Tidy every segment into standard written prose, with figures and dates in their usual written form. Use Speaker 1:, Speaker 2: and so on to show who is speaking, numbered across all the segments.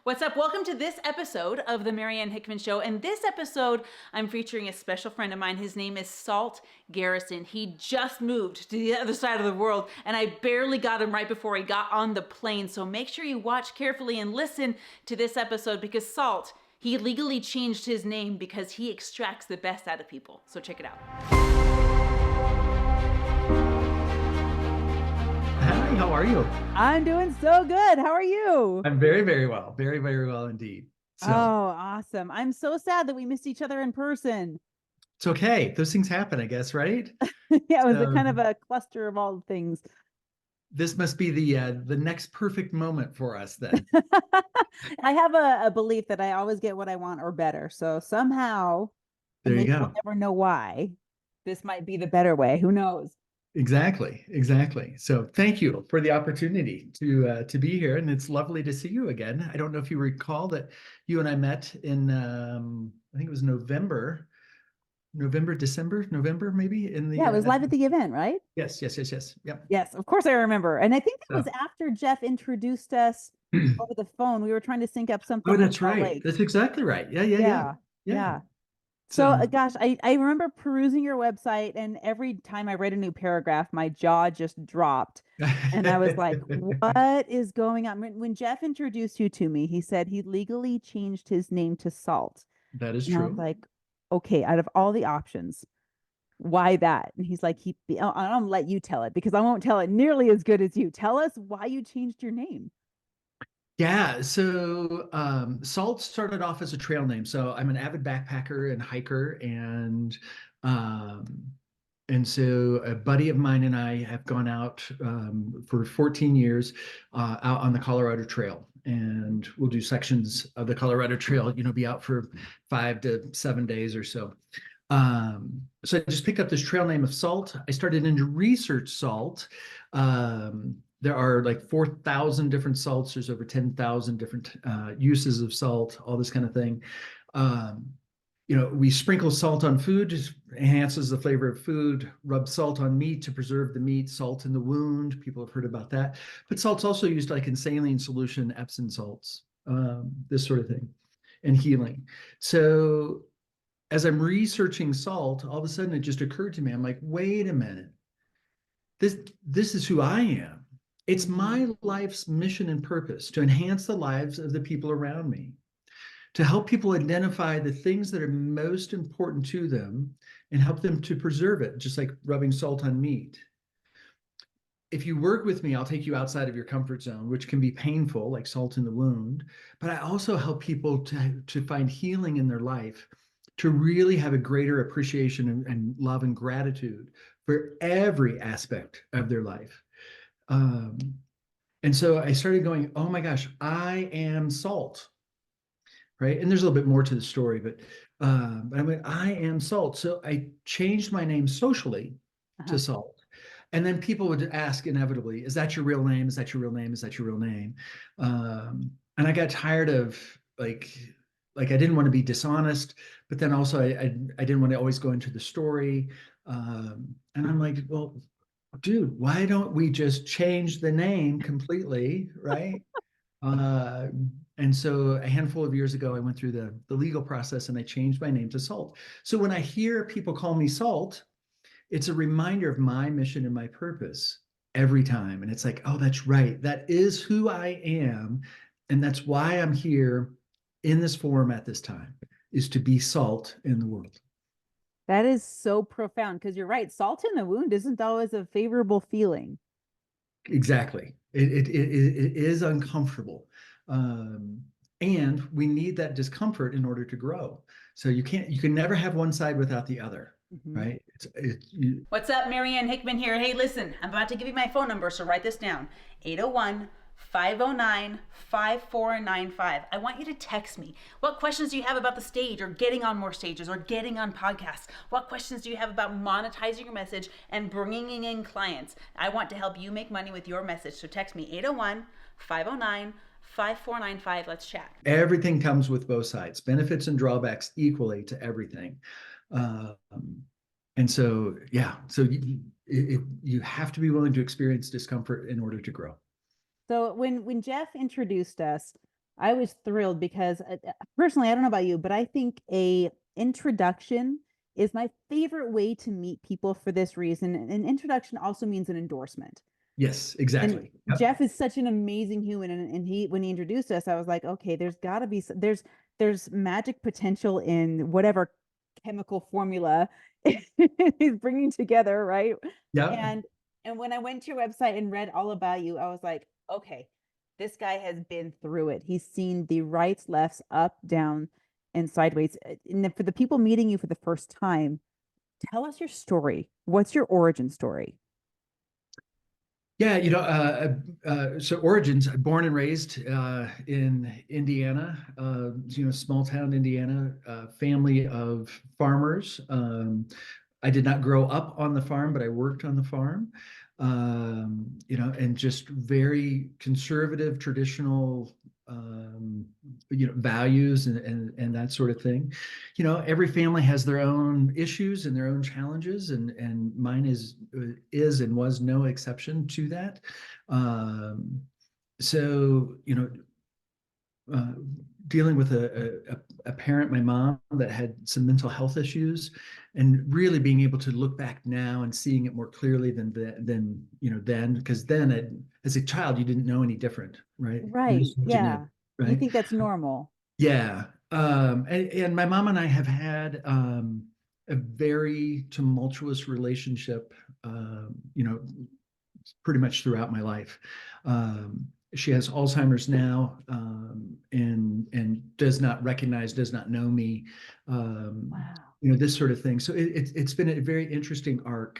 Speaker 1: What's up? Welcome to this episode of the Marianne Hickman Show. And this episode, I'm featuring a special friend of mine. His name is Salt Garrison. He just moved to the other side of the world, and I barely got him right before he got on the plane. So make sure you watch carefully and listen to this episode because Salt, he legally changed his name because he extracts the best out of people. So check it out.
Speaker 2: Hi, how are you?
Speaker 3: I'm doing so good. How are you?
Speaker 2: I'm very, very well. Very, very well indeed.
Speaker 3: Oh, awesome. I'm so sad that we missed each other in person.
Speaker 2: It's okay. Those things happen, I guess, right?
Speaker 3: Yeah, it was a kind of a cluster of all things.
Speaker 2: This must be the next perfect moment for us then.
Speaker 3: I have a belief that I always get what I want or better. So somehow,
Speaker 2: There you
Speaker 3: maybe
Speaker 2: go.
Speaker 3: we'll never know why, this might be the better way. Who knows?
Speaker 2: Exactly. So thank you for the opportunity to be here, and it's lovely to see you again. I don't know if you recall that you and I met in I think it was November, December, November, maybe in the
Speaker 3: Yeah, it was live at the event, right?
Speaker 2: Yes. Yep.
Speaker 3: Yes, of course I remember. And I think that was
Speaker 2: So,
Speaker 3: after Jeff introduced us over the phone. We were trying to sync up something
Speaker 2: oh,
Speaker 3: in
Speaker 2: that's
Speaker 3: Salt
Speaker 2: right.
Speaker 3: Lake.
Speaker 2: That's exactly right. Yeah.
Speaker 3: Yeah. So, gosh, I remember perusing your website, and every time I read a new paragraph, my jaw just dropped. And I was like, what is going on? When Jeff introduced you to me, he said he legally changed his name to Salt.
Speaker 2: That is
Speaker 3: And I was
Speaker 2: true.
Speaker 3: like, okay, out of all the options, why that? And he's like, I'll let you tell it because I won't tell it nearly as good as you. Tell us why you changed your name.
Speaker 2: Yeah, so Salt started off as a trail name. So I'm an avid backpacker and hiker, um, and so a buddy of mine and I have gone out for 14 years out on the Colorado Trail, and we'll do sections of the Colorado Trail. Be out for 5 to 7 days or so. So I just picked up this trail name of Salt. I started to research salt. There are like 4,000 different salts. There's over 10,000 different uses of salt, all this kind of thing. We sprinkle salt on food, just enhances the flavor of food, rub salt on meat to preserve the meat, salt in the wound. People have heard about that. But salt's also used like in saline solution, Epsom salts, this sort of thing, and healing. So as I'm researching salt, all of a sudden it just occurred to me, I'm like, wait a minute. This is who I am. It's my life's mission and purpose to enhance the lives of the people around me, to help people identify the things that are most important to them and help them to preserve it, just like rubbing salt on meat. If you work with me, I'll take you outside of your comfort zone, which can be painful, like salt in the wound. But I also help people to find healing in their life, to really have a greater appreciation and love and gratitude for every aspect of their life. And so I started going, oh my gosh, I am salt, right? And there's a little bit more to the story, but I went, I am Salt. So I changed my name socially to Salt. And then people would ask inevitably, is that your real name? Is that your real name? Is that your real name? And I got tired of like I didn't want to be dishonest, but then also I didn't want to always go into the story. And I'm like, well, dude, why don't we just change the name completely, right? And so a handful of years ago, I went through the legal process and I changed my name to Salt. So when I hear people call me Salt, it's a reminder of my mission and my purpose every time. And it's like, oh, that's right. That is who I am. And that's why I'm here in this forum at this time, is to be salt in the world.
Speaker 3: That is so profound because you're right. Salt in the wound isn't always a favorable feeling.
Speaker 2: Exactly. It is uncomfortable. And we need that discomfort in order to grow. So you can never have one side without the other, right?
Speaker 1: What's up? Marianne Hickman here. Hey, listen, I'm about to give you my phone number, so write this down. 801-509-5495. I want you to text me. What questions do you have about the stage or getting on more stages or getting on podcasts? What questions do you have about monetizing your message and bringing in clients? I want to help you make money with your message. So text me 801-509-5495. Let's chat.
Speaker 2: Everything comes with both sides, benefits and drawbacks equally to everything. And so, yeah, so you have to be willing to experience discomfort in order to grow.
Speaker 3: So when Jeff introduced us, I was thrilled because personally, I don't know about you, but I think a introduction is my favorite way to meet people for this reason. An introduction also means an endorsement.
Speaker 2: Yes,
Speaker 3: And
Speaker 2: exactly. Yep.
Speaker 3: Jeff is such an amazing human, and he, when he introduced us, I was like, okay, there's got to be there's magic potential in whatever chemical formula he's bringing together, right?
Speaker 2: Yep.
Speaker 3: And when I went to your website and read all about you, I was like, okay, this guy has been through it. He's seen the rights, lefts, up, down, and sideways. And then for the people meeting you for the first time, tell us your story. What's your origin story?
Speaker 2: Yeah, so origins, born and raised in Indiana, small town Indiana, family of farmers. I did not grow up on the farm, but I worked on the farm, and just very conservative, traditional, values and that sort of thing. Every family has their own issues and their own challenges, and mine is and was no exception to that. Um, so, uh, dealing with a parent, my mom, that had some mental health issues, and really being able to look back now and seeing it more clearly than then, because then as a child you didn't know any different, right? You
Speaker 3: Right.
Speaker 2: just what you knew,
Speaker 3: Yeah. You
Speaker 2: right?
Speaker 3: think that's normal.
Speaker 2: Yeah. And my mom and I have had a very tumultuous relationship, pretty much throughout my life. She has Alzheimer's now, and does not recognize, does not know me.
Speaker 3: Wow.
Speaker 2: This sort of thing. So it's been a very interesting arc,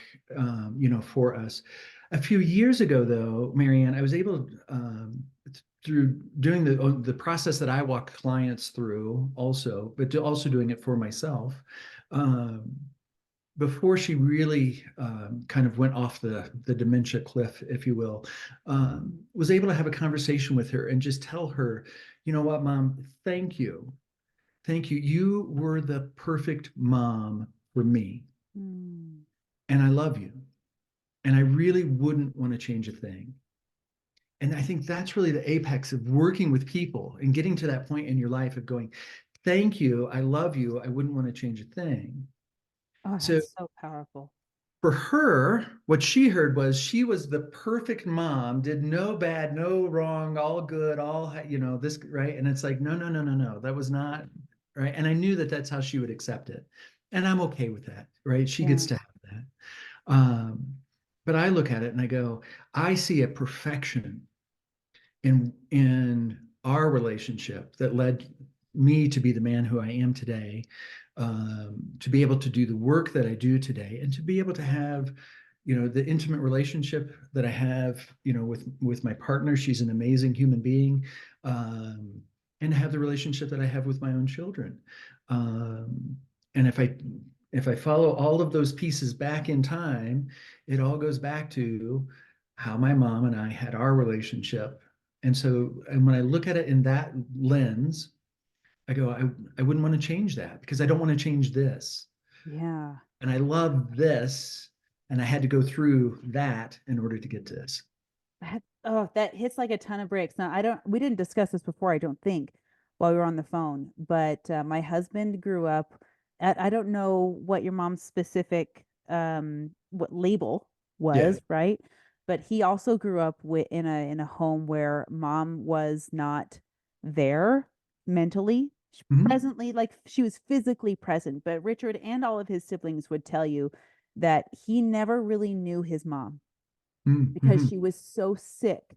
Speaker 2: for us. A few years ago, though, Marianne, I was able, through doing the process that I walk clients through, also, but also doing it for myself. Um, Before she really kind of went off the dementia cliff, if you will, was able to have a conversation with her and just tell her, you know what, Mom, thank you. Thank you. You were the perfect mom for me.
Speaker 3: Mm.
Speaker 2: And I love you. And I really wouldn't want to change a thing. And I think that's really the apex of working with people and getting to that point in your life of going, thank you. I love you. I wouldn't want to change a thing.
Speaker 3: Oh,
Speaker 2: So
Speaker 3: that's so powerful.
Speaker 2: for her, what she heard was she was the perfect mom, did no bad, no wrong, all good, all, this, right? And it's like, no, no, no, no, no, that was not right. And I knew that that's how she would accept it. And I'm okay with that, right? She
Speaker 3: Yeah.
Speaker 2: gets to have that. But I look at it and I go, I see a perfection in our relationship that led me to be the man who I am today, to be able to do the work that I do today, and to be able to have, the intimate relationship that I have, with my partner. She's an amazing human being, and have the relationship that I have with my own children. And if I follow all of those pieces back in time, it all goes back to how my mom and I had our relationship. And when I look at it in that lens, I go, I wouldn't want to change that because I don't want to change this.
Speaker 3: Yeah.
Speaker 2: And I love this. And I had to go through that in order to get to this.
Speaker 3: Oh, that hits like a ton of bricks. Now, we didn't discuss this before, I don't think, while we were on the phone, but my husband grew up I don't know what your mom's specific, what label
Speaker 2: Yeah.
Speaker 3: was, right? But he also grew up in a home where mom was not there mentally,
Speaker 2: Mhm.
Speaker 3: presently, like she was physically present. But Richard and all of his siblings would tell you that he never really knew his mom because
Speaker 2: Mhm.
Speaker 3: she was so sick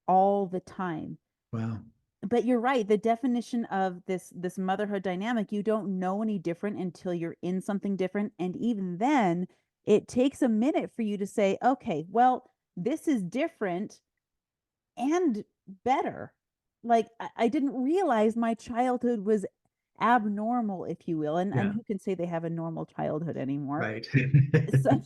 Speaker 3: all the time.
Speaker 2: Wow.
Speaker 3: But you're right, the definition of this motherhood dynamic, you don't know any different until you're in something different, and even then it takes a minute for you to say, okay, well, this is different and better. Like I didn't realize my childhood was abnormal, if you will, and
Speaker 2: Yeah.
Speaker 3: who can say they have a normal childhood anymore?
Speaker 2: Right.
Speaker 3: So,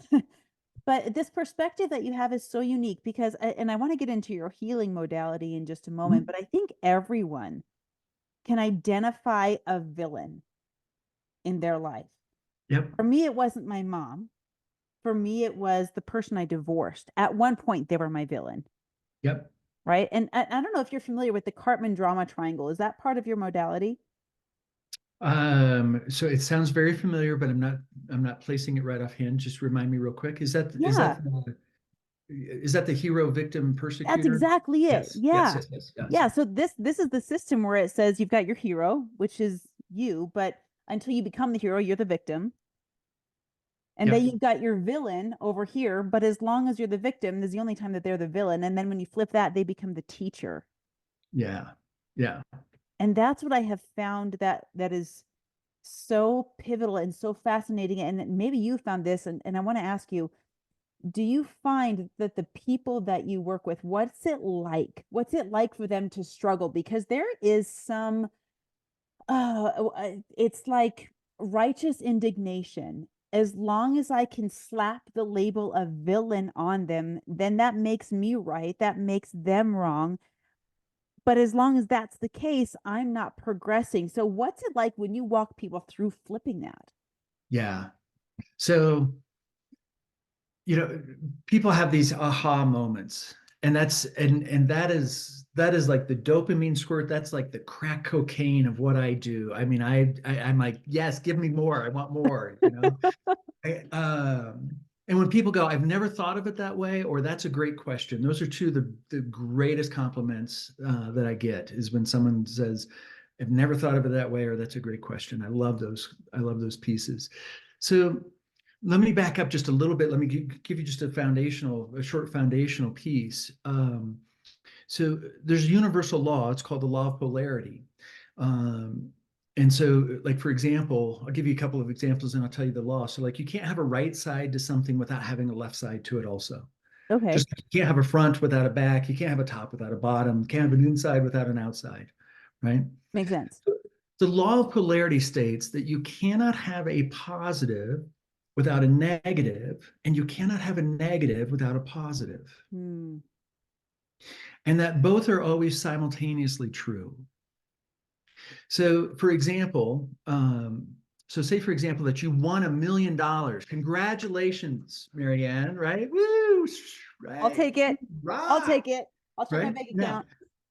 Speaker 3: but this perspective that you have is so unique because, and I want to get into your healing modality in just a moment,
Speaker 2: Mhm.
Speaker 3: but I think everyone can identify a villain in their life.
Speaker 2: Yep.
Speaker 3: For me, it wasn't my mom. For me, it was the person I divorced. At one point, they were my villain.
Speaker 2: Yep.
Speaker 3: right? And I don't know if you're familiar with the Cartman drama triangle. Is that part of your modality?
Speaker 2: So it sounds very familiar, but I'm not placing it right offhand. Just remind me real quick.
Speaker 3: Yeah,
Speaker 2: Is that the hero, victim,
Speaker 3: that's
Speaker 2: persecutor?
Speaker 3: exactly it.
Speaker 2: Yes, yes,
Speaker 3: Yeah.
Speaker 2: yes, yes, yes.
Speaker 3: Yeah. So this is the system where it says you've got your hero, which is you, but until you become the hero, you're the victim. And then
Speaker 2: Yep.
Speaker 3: you've got your villain over here, but as long as you're the victim, there's the only time that they're the villain. And then when you flip that, they become the teacher.
Speaker 2: Yeah. Yeah.
Speaker 3: And that's what I have found that is so pivotal and so fascinating. And maybe you found this, and I want to ask you, do you find that the people that you work with, what's it like? What's it like for them to struggle? Because there is some, it's like righteous indignation. As long as I can slap the label of villain on them, then that makes me right. That makes them wrong. But as long as that's the case, I'm not progressing. So, what's it like when you walk people through flipping that?
Speaker 2: Yeah. So, people have these aha moments, and that is like the dopamine squirt. That's like the crack cocaine of what I do. I mean, I'm like, yes, give me more. I want more, and when people go, I've never thought of it that way, or that's a great question. Those are two of the greatest compliments that I get, is when someone says, I've never thought of it that way, or that's a great question. I love those. I love those pieces. So let me back up just a little bit. Let me give you just a short foundational piece. So there's a universal law. It's called the law of polarity. Um, and so, like, for example, I'll give you a couple of examples and I'll tell you the law. So, like, you can't have a right side to something without having a left side to it also.
Speaker 3: Okay,
Speaker 2: Just like you can't have a front without a back. You can't have a top without a bottom. You can't have an inside without an outside, right?
Speaker 3: makes sense.
Speaker 2: The law of polarity states that you cannot have a positive without a negative, and you cannot have a negative without a positive,
Speaker 3: Hmm.
Speaker 2: and that both are always simultaneously true. So, for example, say for example that you won $1 million. Congratulations, Marianne, right? Woo!
Speaker 3: I'll
Speaker 2: Right?
Speaker 3: take it. I'll
Speaker 2: Rock!
Speaker 3: take it. I'll check my
Speaker 2: Right?
Speaker 3: bank
Speaker 2: Now,
Speaker 3: account.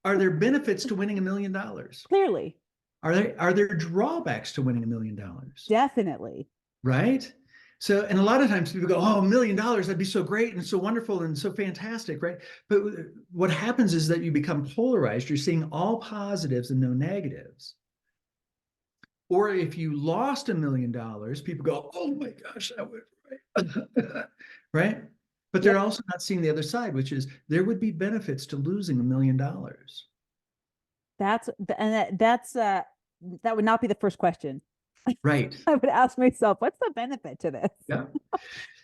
Speaker 2: are there benefits to winning $1 million?
Speaker 3: Clearly,
Speaker 2: Are there drawbacks to winning $1 million?
Speaker 3: definitely.
Speaker 2: Right? So, and a lot of times people go, oh, $1 million, that'd be so great and so wonderful and so fantastic, right? But what happens is that you become polarized. You're seeing all positives and no negatives. Or if you lost $1 million, people go, oh my gosh, that was right. Right? But they're
Speaker 3: Yep.
Speaker 2: also not seeing the other side, which is there would be benefits to losing $1 million.
Speaker 3: That's and that's that would not be the first question.
Speaker 2: Right.
Speaker 3: I would ask myself, what's the benefit to this?
Speaker 2: Yeah.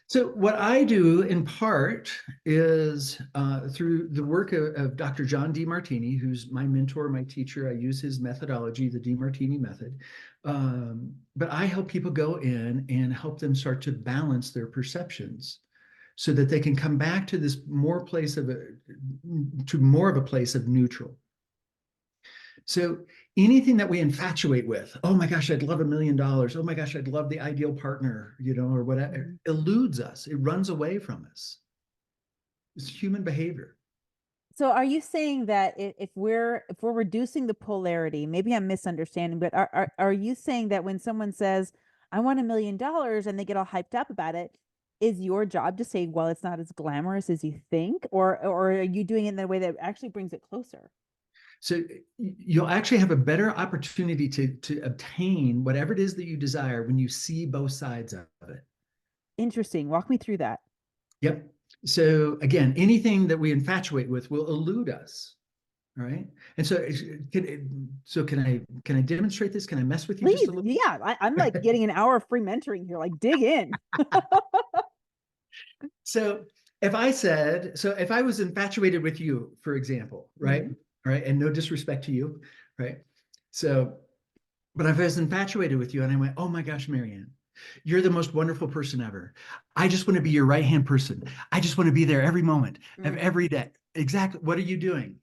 Speaker 2: So what I do in part is through the work of Dr. John Demartini, who's my mentor, my teacher. I use his methodology, the Demartini method. But I help people go in and help them start to balance their perceptions so that they can come back to this more of a place of neutral. So anything that we infatuate with, oh my gosh, I'd love $1 million. Oh my gosh, I'd love the ideal partner, or whatever, eludes us. It runs away from us. It's human behavior.
Speaker 3: So are you saying that if we're reducing the polarity, maybe I'm misunderstanding, but are you saying that when someone says, I want $1 million and they get all hyped up about it, is your job to say, well, it's not as glamorous as you think, or are you doing it in a way that actually brings it closer?
Speaker 2: So you'll actually have a better opportunity to obtain whatever it is that you desire when you see both sides of it.
Speaker 3: Interesting. Walk me through that.
Speaker 2: Yep. So again, anything that we infatuate with will elude us. All right. And so, can I demonstrate this? Can I mess with you just
Speaker 3: Please.
Speaker 2: a little?
Speaker 3: Yeah. I'm like getting an hour of free mentoring here. Like dig in.
Speaker 2: So if I was infatuated with you, for example, right?
Speaker 3: Mhm.
Speaker 2: Right. And no disrespect to you, right? So, but if I was infatuated with you and I went, oh my gosh, Marianne, you're the most wonderful person ever. I just want to be your right-hand person. I just want to be there every moment of
Speaker 3: Mm.
Speaker 2: every day. Exactly. What are you doing?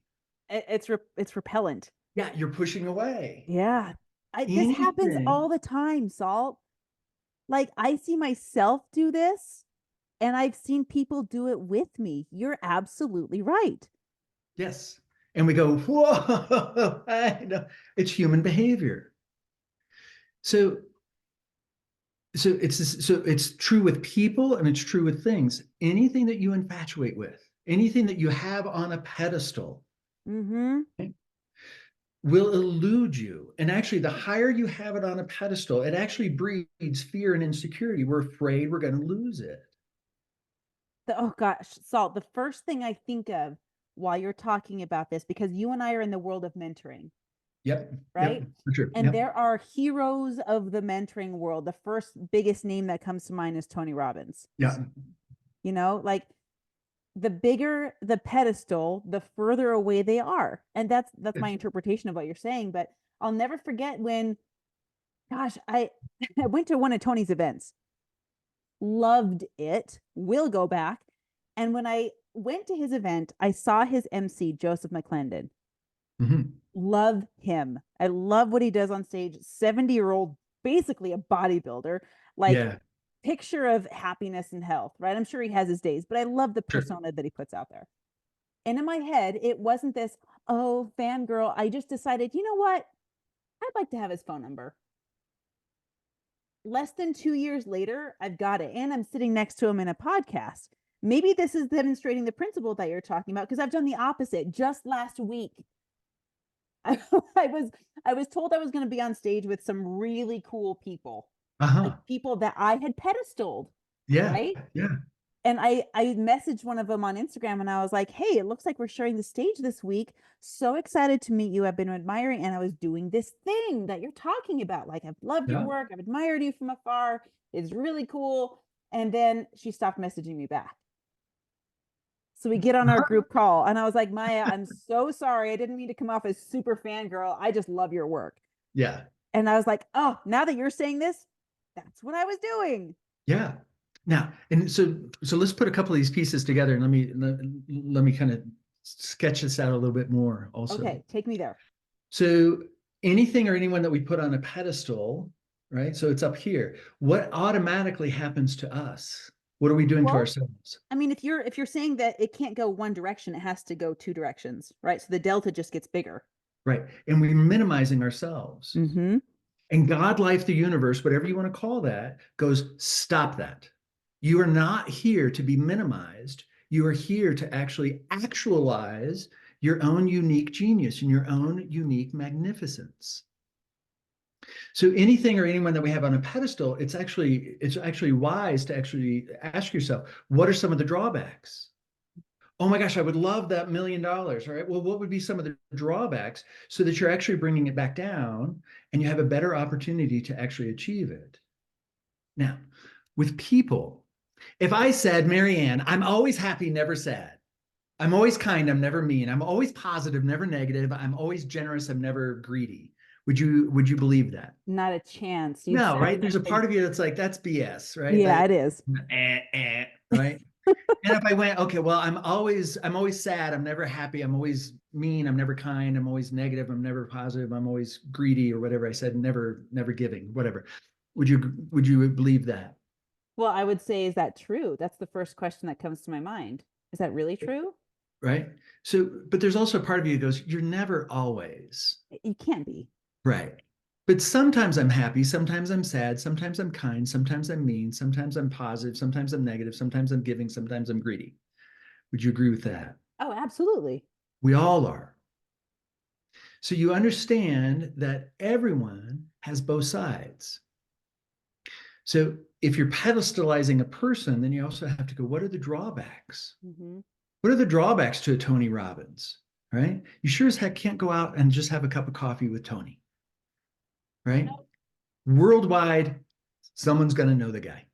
Speaker 3: It's repellent.
Speaker 2: Yeah, you're pushing away.
Speaker 3: Yeah. This happens
Speaker 2: Anything.
Speaker 3: all the time, Salt. Like I see myself do this and I've seen people do it with me. You're absolutely right.
Speaker 2: Yes. And we go, whoa, I know. It's human behavior. So it's true with people and it's true with things. Anything that you infatuate with, anything that you have on a pedestal, will elude you. And actually, the higher you have it on a pedestal, it actually breeds fear and insecurity. We're afraid we're going to lose it.
Speaker 3: Oh gosh, Salt, the first thing I think of while you're talking about this, because you and I are in the world of mentoring.
Speaker 2: Yep.
Speaker 3: Right.
Speaker 2: Yep, for sure.
Speaker 3: And
Speaker 2: Yep.
Speaker 3: there are heroes of the mentoring world. The first biggest name that comes to mind is Tony Robbins.
Speaker 2: Yeah.
Speaker 3: You know, like the bigger the pedestal, the further away they are. And that's my interpretation of what you're saying. But I'll never forget when, gosh, I went to one of Tony's events, loved it, will go back. And when I went to his event, I saw his MC, Joseph McClendon. Love him. I love what he does on stage. 70-year-old, basically a bodybuilder, like picture of happiness and health, right? I'm sure he has his days, but I love the persona that he puts out there. And in my head, it wasn't this, oh, fangirl. I just decided, you know what? I'd like to have his phone number. Less than 2 years later, I've got it. And I'm sitting next to him in a podcast. Maybe this is demonstrating the principle that you're talking about, because I've done the opposite. Just last week, I was told I was going to be on stage with some really cool people, like people that I had pedestaled. Right.
Speaker 2: Yeah.
Speaker 3: And I messaged one of them on Instagram and I was like, hey, it looks like we're sharing the stage this week. So excited to meet you. I've been admiring, and I was doing this thing that you're talking about. Like, I've loved your work. I've admired you from afar. It's really cool. And then she stopped messaging me back. So we get on our group call and I was like, Maya, I'm so sorry. I didn't mean to come off as super fangirl. I just love your work.
Speaker 2: Yeah.
Speaker 3: And I was like, oh, now that you're saying this, that's what I was doing.
Speaker 2: Yeah. Now, and so let's put a couple of these pieces together and let me kind of sketch this out a little bit more also.
Speaker 3: Okay, take me there.
Speaker 2: So anything or anyone that we put on a pedestal, right? So it's up here. What automatically happens to us? What are we doing to ourselves?
Speaker 3: I mean, if you're saying that it can't go one direction, it has to go two directions, right? So the delta just gets bigger.
Speaker 2: Right. And we're minimizing ourselves. And God, life, the universe, whatever you want to call that, goes, stop that. You are not here to be minimized. You are here to actually actualize your own unique genius and your own unique magnificence. So anything or anyone that we have on a pedestal, it's actually wise to actually ask yourself, what are some of the drawbacks? Oh my gosh, I would love that $1 million. All right. Well, what would be some of the drawbacks so that you're actually bringing it back down and you have a better opportunity to actually achieve it? Now, with people, if I said, Marianne, I'm always happy, never sad. I'm always kind, I'm never mean. I'm always positive, never negative. I'm always generous, I'm never greedy. Would you believe that?
Speaker 3: Not a chance.
Speaker 2: No, right? There's a part of you that's like, that's BS, right?
Speaker 3: Yeah,
Speaker 2: it
Speaker 3: is.
Speaker 2: Right? And if I went, okay, well, I'm always sad, I'm never happy, I'm always mean, I'm never kind, I'm always negative, I'm never positive, I'm always greedy, or whatever I said, never giving, whatever. Would you believe that?
Speaker 3: Well, I would say, is that true? That's the first question that comes to my mind. Is that really true?
Speaker 2: Right. So, but there's also a part of you that goes, you're never always.
Speaker 3: You can't be.
Speaker 2: Right. But sometimes I'm happy, sometimes I'm sad, sometimes I'm kind, sometimes I'm mean, sometimes I'm positive, sometimes I'm negative, sometimes I'm giving, sometimes I'm greedy. Would you agree with that?
Speaker 3: Oh, absolutely.
Speaker 2: We all are. So you understand that everyone has both sides. So if you're pedestalizing a person, then you also have to go, what are the drawbacks? What are the drawbacks to a Tony Robbins, right? You sure as heck can't go out and just have a cup of coffee with Tony, right? Worldwide, someone's going to know the guy,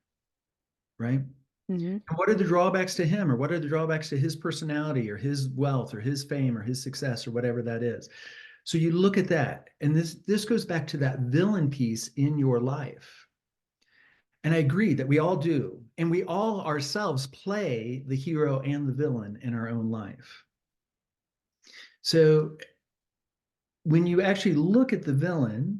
Speaker 2: right? And what are the drawbacks to him, or what are the drawbacks to his personality or his wealth or his fame or his success or whatever that is? So you look at that, and this goes back to that villain piece in your life. And I agree that we all do. And we all ourselves play the hero and the villain in our own life. So when you actually look at the villain,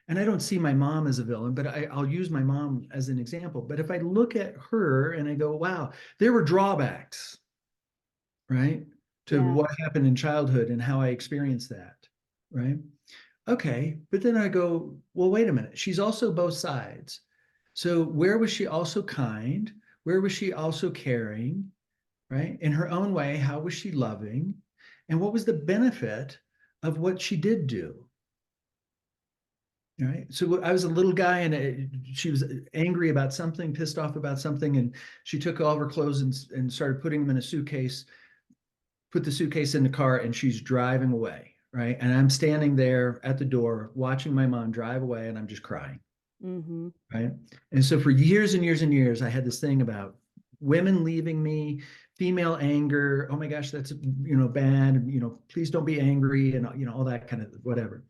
Speaker 2: and I don't see my mom as a villain, but I'll use my mom as an example. But if I look at her and I go, wow, there were drawbacks, right? to what happened in childhood and how I experienced that, right? Okay, but then I go, well, wait a minute. She's also both sides. So where was she also kind? Where was she also caring, right? In her own way, how was she loving? And what was the benefit of what she did do? Right. So I was a little guy and she was angry about something, pissed off about something. And she took all of her clothes and started putting them in a suitcase, put the suitcase in the car, and she's driving away. Right. And I'm standing there at the door watching my mom drive away, and I'm just crying.
Speaker 3: Mm-hmm.
Speaker 2: Right. And so for years and years and years, I had this thing about women leaving me, female anger. Oh my gosh, that's, bad. Please don't be angry, and, all that kind of whatever.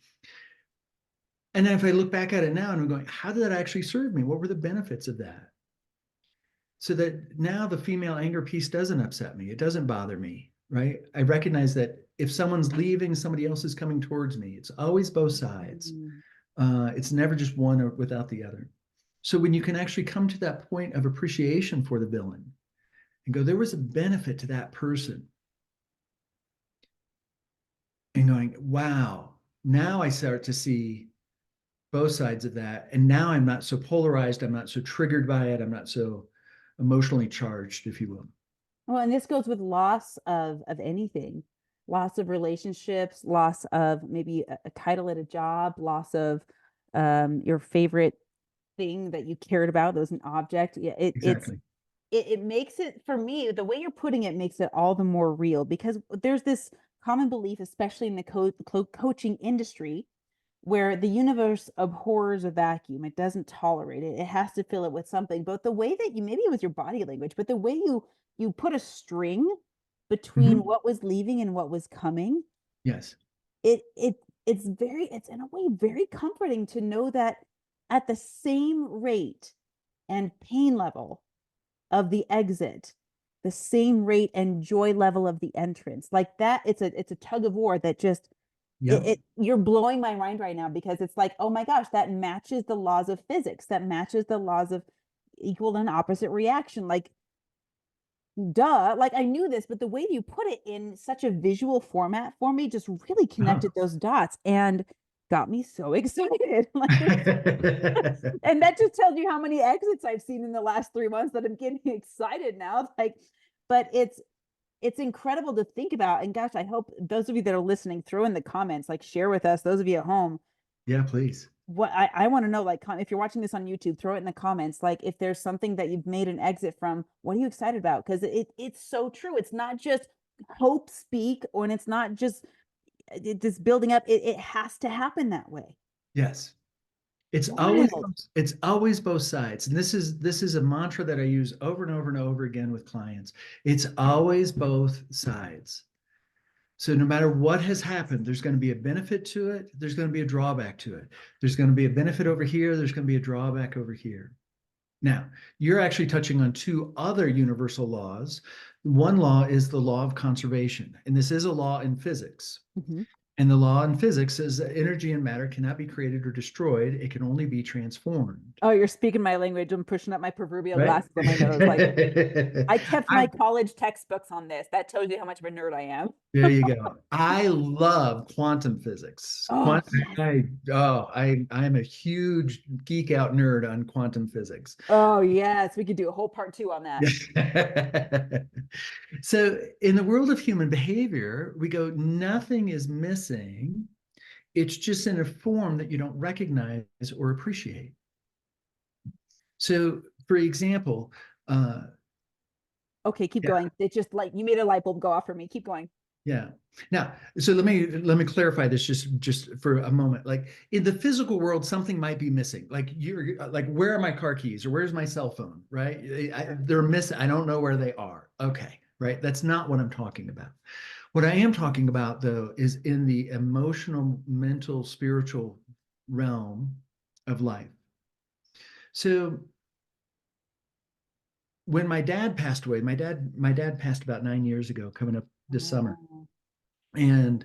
Speaker 2: And then if I look back at it now and I'm going, how did that actually serve me? What were the benefits of that? So that now the female anger piece doesn't upset me. It doesn't bother me, right? I recognize that if someone's leaving, somebody else is coming towards me. It's always both sides. It's never just one or without the other. So when you can actually come to that point of appreciation for the villain and go, there was a benefit to that person. And going, wow, now I start to see both sides of that. And now I'm not so polarized. I'm not so triggered by it. I'm not so emotionally charged, if you will.
Speaker 3: Well, and this goes with loss of anything, loss of relationships, loss of maybe a title at a job, loss of your favorite thing that you cared about. That was an object. Yeah,
Speaker 2: Exactly.
Speaker 3: it makes it, for me, the way you're putting it makes it all the more real, because there's this common belief, especially in the coaching industry, where the universe abhors a vacuum. It doesn't tolerate it. It has to fill it with something. But the way that you, maybe it was your body language, but the way you put a string between what was leaving and what was coming,
Speaker 2: Yes.
Speaker 3: It's in a way very comforting to know that at the same rate and pain level of the exit, the same rate and joy level of the entrance, like that, it's a tug of war that just, you're blowing my mind right now, because it's like, oh my gosh, that matches the laws of physics, that matches the laws of equal and opposite reaction. Like, duh, like I knew this, but the way you put it in such a visual format for me just really connected those dots and got me so excited. And that just tells you how many exits I've seen in the last 3 months that I'm getting excited now. Like, but it's incredible to think about. And gosh, I hope those of you that are listening, throw in the comments, like share with us, those of you at home.
Speaker 2: Yeah, please.
Speaker 3: What I want to know, like, if you're watching this on YouTube, throw it in the comments. Like, if there's something that you've made an exit from, what are you excited about? Because it's so true. It's not just hope speak, and it's not just this building up. It has to happen that way.
Speaker 2: Yes. It's
Speaker 3: Wild.
Speaker 2: always both sides. And this is a mantra that I use over and over and over again with clients. It's always both sides. So no matter what has happened, there's going to be a benefit to it. There's going to be a drawback to it. There's going to be a benefit over here. There's going to be a drawback over here. Now, you're actually touching on two other universal laws. One law is the law of conservation, and this is a law in physics. And the law in physics says that energy and matter cannot be created or destroyed. It can only be transformed.
Speaker 3: Oh, you're speaking my language. I'm pushing up my proverbial glasses on my nose. Like, I kept my college textbooks on this. That tells you how much of a nerd I am.
Speaker 2: There you go. I love quantum physics.
Speaker 3: Oh,
Speaker 2: I'm a huge geek out nerd on quantum physics.
Speaker 3: Oh, yes. We could do a whole part 2 on that.
Speaker 2: So in the world of human behavior, we go, nothing is missing. It's just in a form that you don't recognize or appreciate. So, for example,
Speaker 3: okay, keep going. It's just like you made a light bulb go off for me. Keep going.
Speaker 2: Yeah. Now, so let me clarify this just for a moment. Like in the physical world, something might be missing. Like you're like, where are my car keys or where's my cell phone? Right? They're missing. I don't know where they are. Okay. Right. That's not what I'm talking about. What I am talking about, though, is in the emotional, mental, spiritual realm of life. So when my dad passed away, my dad passed about 9 years ago, coming up this summer. And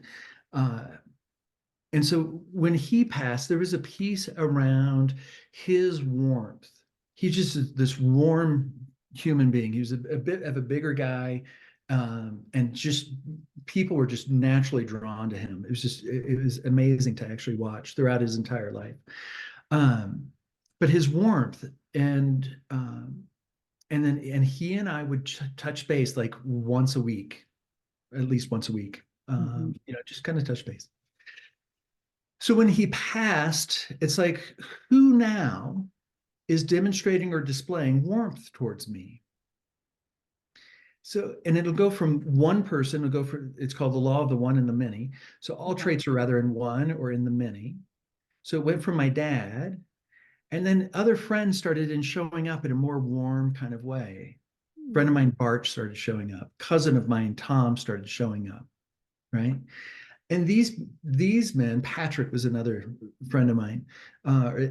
Speaker 2: so when he passed, there was a piece around his warmth. He's just this warm human being. He was a bit of a bigger guy, And just people were just naturally drawn to him. It was amazing to actually watch throughout his entire life. But his warmth and he and I would touch base like once a week, at least once a week. Just kind of touch base. So when he passed, it's like, who now is demonstrating or displaying warmth towards me? So, and it'll go from one person, it's called the law of the one and the many. So all traits are rather in one or in the many. So it went from my dad, and then other friends started showing up in a more warm kind of way. Friend of mine, Bart, started showing up. Cousin of mine, Tom, started showing up, right? And these men, Patrick was another friend of mine,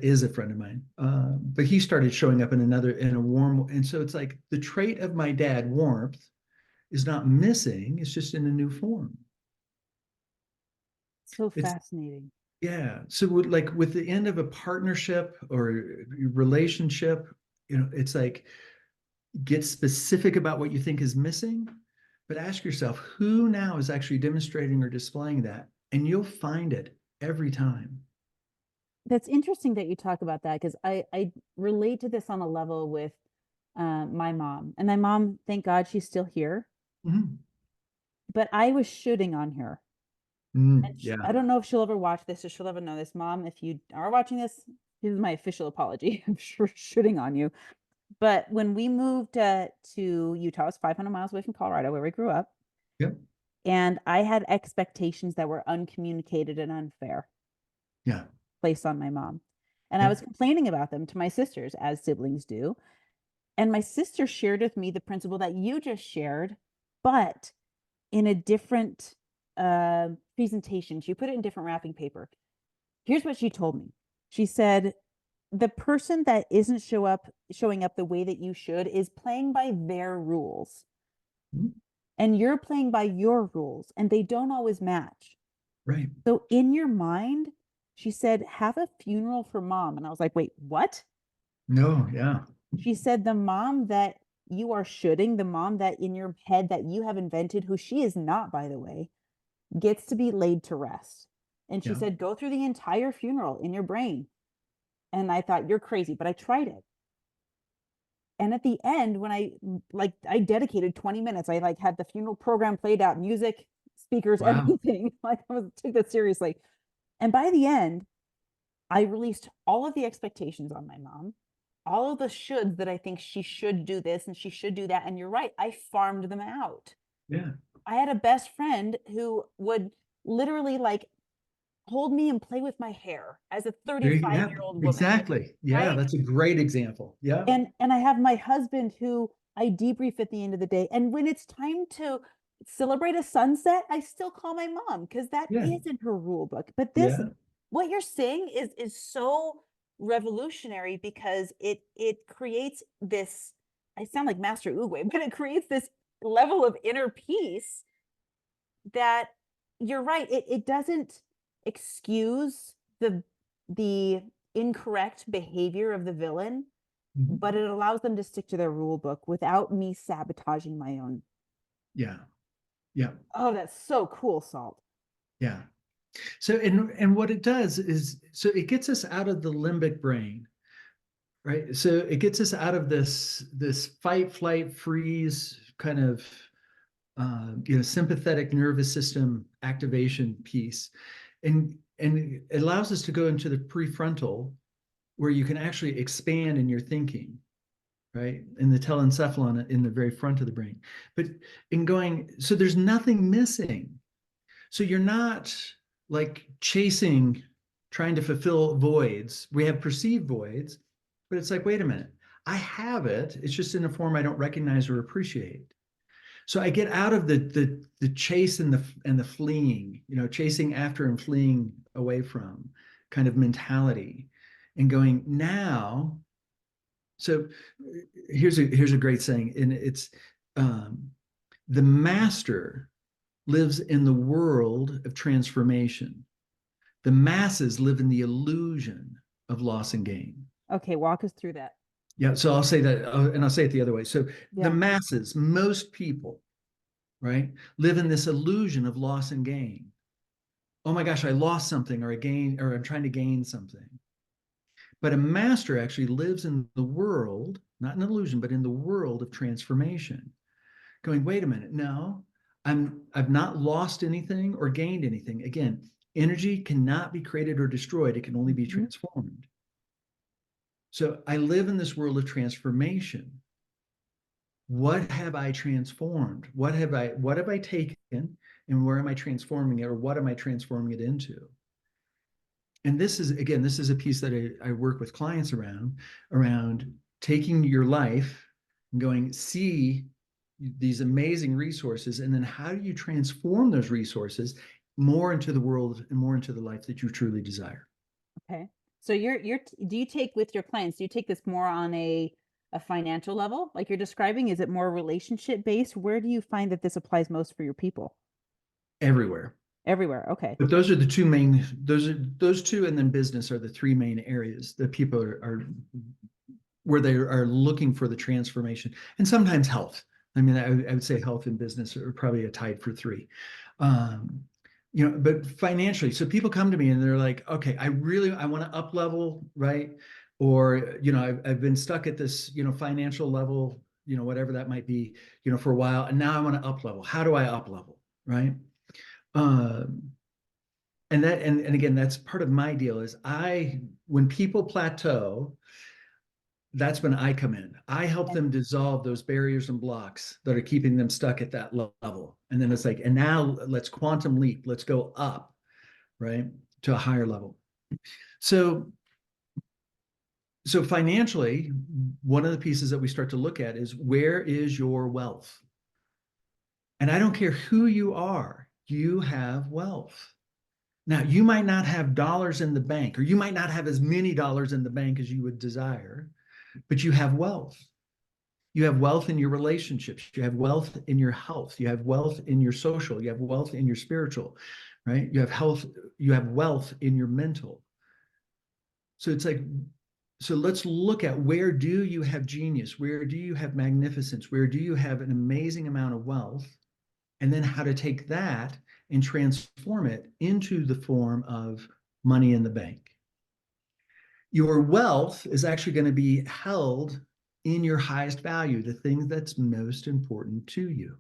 Speaker 2: is a friend of mine, but he started showing up in a warm, and so it's like the trait of my dad, warmth, is not missing, it's just in a new form.
Speaker 3: So fascinating.
Speaker 2: Yeah. So like with the end of a partnership or relationship, it's like, get specific about what you think is missing, but ask yourself, who now is actually demonstrating or displaying that? And you'll find it every time.
Speaker 3: That's interesting that you talk about that, because I relate to this on a level with my mom. And my mom, thank God she's still here. But I was shooting on her.
Speaker 2: Yeah.
Speaker 3: I don't know if she'll ever watch this or she'll ever know this. Mom, if you are watching this, this is my official apology. I'm sure shooting on you. But when we moved to Utah, it's 500 miles away from Colorado, where we grew up.
Speaker 2: Yep.
Speaker 3: And I had expectations that were uncommunicated and unfair.
Speaker 2: Yeah.
Speaker 3: Placed on my mom. And I was complaining about them to my sisters, as siblings do. And my sister shared with me the principle that you just shared, but in a different presentation. She put it in different wrapping paper. Here's what she told me. She said, the person that isn't showing up the way that you should is playing by their rules. And you're playing by your rules, and they don't always match.
Speaker 2: Right.
Speaker 3: So in your mind, she said, have a funeral for mom. And I was like, wait, what?
Speaker 2: No, yeah.
Speaker 3: She said, the mom that you are shoulding, the mom that in your head that you have invented, who she is not, by the way, gets to be laid to rest. And she said, go through the entire funeral in your brain. And I thought, you're crazy, but I tried it. And at the end, when I dedicated 20 minutes, I had the funeral program played out, music, speakers, everything. I took that seriously. And by the end, I released all of the expectations on my mom, all of the shoulds that I think she should do this and she should do that. And you're right, I farmed them out.
Speaker 2: Yeah.
Speaker 3: I had a best friend who would literally hold me and play with my hair as a 35-year-old woman.
Speaker 2: Exactly. Yeah, right? That's a great example. Yeah.
Speaker 3: And I have my husband who I debrief at the end of the day. And when it's time to celebrate a sunset, I still call my mom, because that is in her rule book. But this, what you're saying is so revolutionary, because it creates this, I sound like Master Oogway, but it creates this level of inner peace that, you're right, it doesn't excuse the incorrect behavior of the villain, but it allows them to stick to their rule book without me sabotaging my own.
Speaker 2: Yeah. Yeah.
Speaker 3: Oh, that's so cool, Salt.
Speaker 2: Yeah. So, and what it does is, so it gets us out of the limbic brain, right? So it gets us out of this fight, flight, freeze kind of, sympathetic nervous system activation piece. And it allows us to go into the prefrontal, where you can actually expand in your thinking, right? In the telencephalon, in the very front of the brain. But so there's nothing missing. So you're not chasing, trying to fulfill voids. We have perceived voids, but it's like, wait a minute, I have it. It's just in a form I don't recognize or appreciate. So I get out of the chase and the fleeing, chasing after and fleeing away from kind of mentality, and going now. So here's a great saying, and it's the master lives in the world of transformation. The masses live in the illusion of loss and gain.
Speaker 3: Okay, walk us through that.
Speaker 2: Yeah, so I'll say that, and I'll say it the other way. So the masses, most people, right? Live in this illusion of loss and gain. Oh my gosh, I lost something, or I'm trying to gain something. But a master actually lives in the world, not an illusion, but in the world of transformation. Going, wait a minute, no, I've not lost anything or gained anything. Again, energy cannot be created or destroyed. It can only be transformed. So I live in this world of transformation. What have I transformed? What have I taken, and where am I transforming it, or what am I transforming it into? And this is a piece that I work with clients around taking your life and going, see these amazing resources, and then how do you transform those resources more into the world and more into the life that you truly desire?
Speaker 3: Okay. So do you take with your clients, do you take this more on a financial level, like you're describing? Is it more relationship based? Where do you find that this applies most for your people?
Speaker 2: Everywhere.
Speaker 3: Everywhere. Okay.
Speaker 2: But those are the two main, those two, and then business are the three main areas that people are where they are looking for the transformation. And sometimes health. I mean, I would say health and business are probably a tied for three. But financially, so people come to me and they're like, okay, I want to up level, right? Or, I've been stuck at this, financial level, whatever that might be, for a while. And now I want to up level. How do I up level? Right. And again, that's part of my deal is when people plateau, that's when I come in. I help them dissolve those barriers and blocks that are keeping them stuck at that level. And then it's like, and now let's quantum leap. Let's go up, right, to a higher level. So financially, one of the pieces that we start to look at is, where is your wealth? And I don't care who you are, you have wealth. Now, you might not have dollars in the bank, or you might not have as many dollars in the bank as you would desire, but you have wealth. You have wealth in your relationships. You have wealth in your health. You have wealth in your social. You have wealth in your spiritual, right? You have health. You have wealth in your mental. So it's like, so let's look at, where do you have genius? Where do you have magnificence? Where do you have an amazing amount of wealth? And then how to take that and transform it into the form of money in the bank. Your wealth is actually going to be held in your highest value, the thing that's most important to you.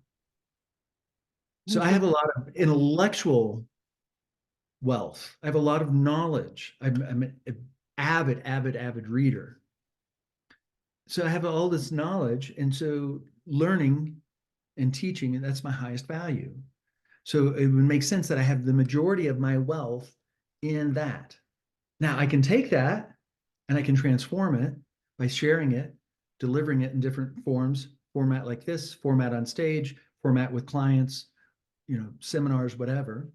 Speaker 2: So I have a lot of intellectual wealth. I have a lot of knowledge. I'm an avid reader. So I have all this knowledge. And so learning and teaching, and that's my highest value. So it would make sense that I have the majority of my wealth in that. Now I can take that and I can transform it by sharing it, delivering it in different forms, format like this, format on stage, format with clients, seminars, whatever.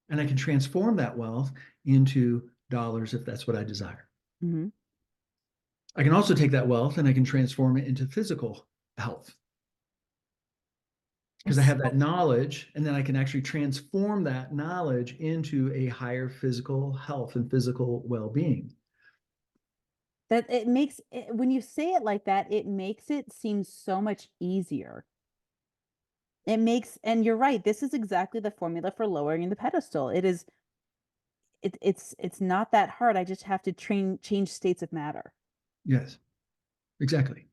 Speaker 2: And I can transform that wealth into dollars if that's what I desire.
Speaker 3: Mm-hmm.
Speaker 2: I can also take that wealth and I can transform it into physical health, because I have that knowledge, and then I can actually transform that knowledge into a higher physical health and physical well-being.
Speaker 3: That it makes it, when you say it like that, it makes it seem so much easier. And you're right, this is exactly the formula for lowering the pedestal. It's not that hard. I just have to change states of matter.
Speaker 2: Yes, exactly.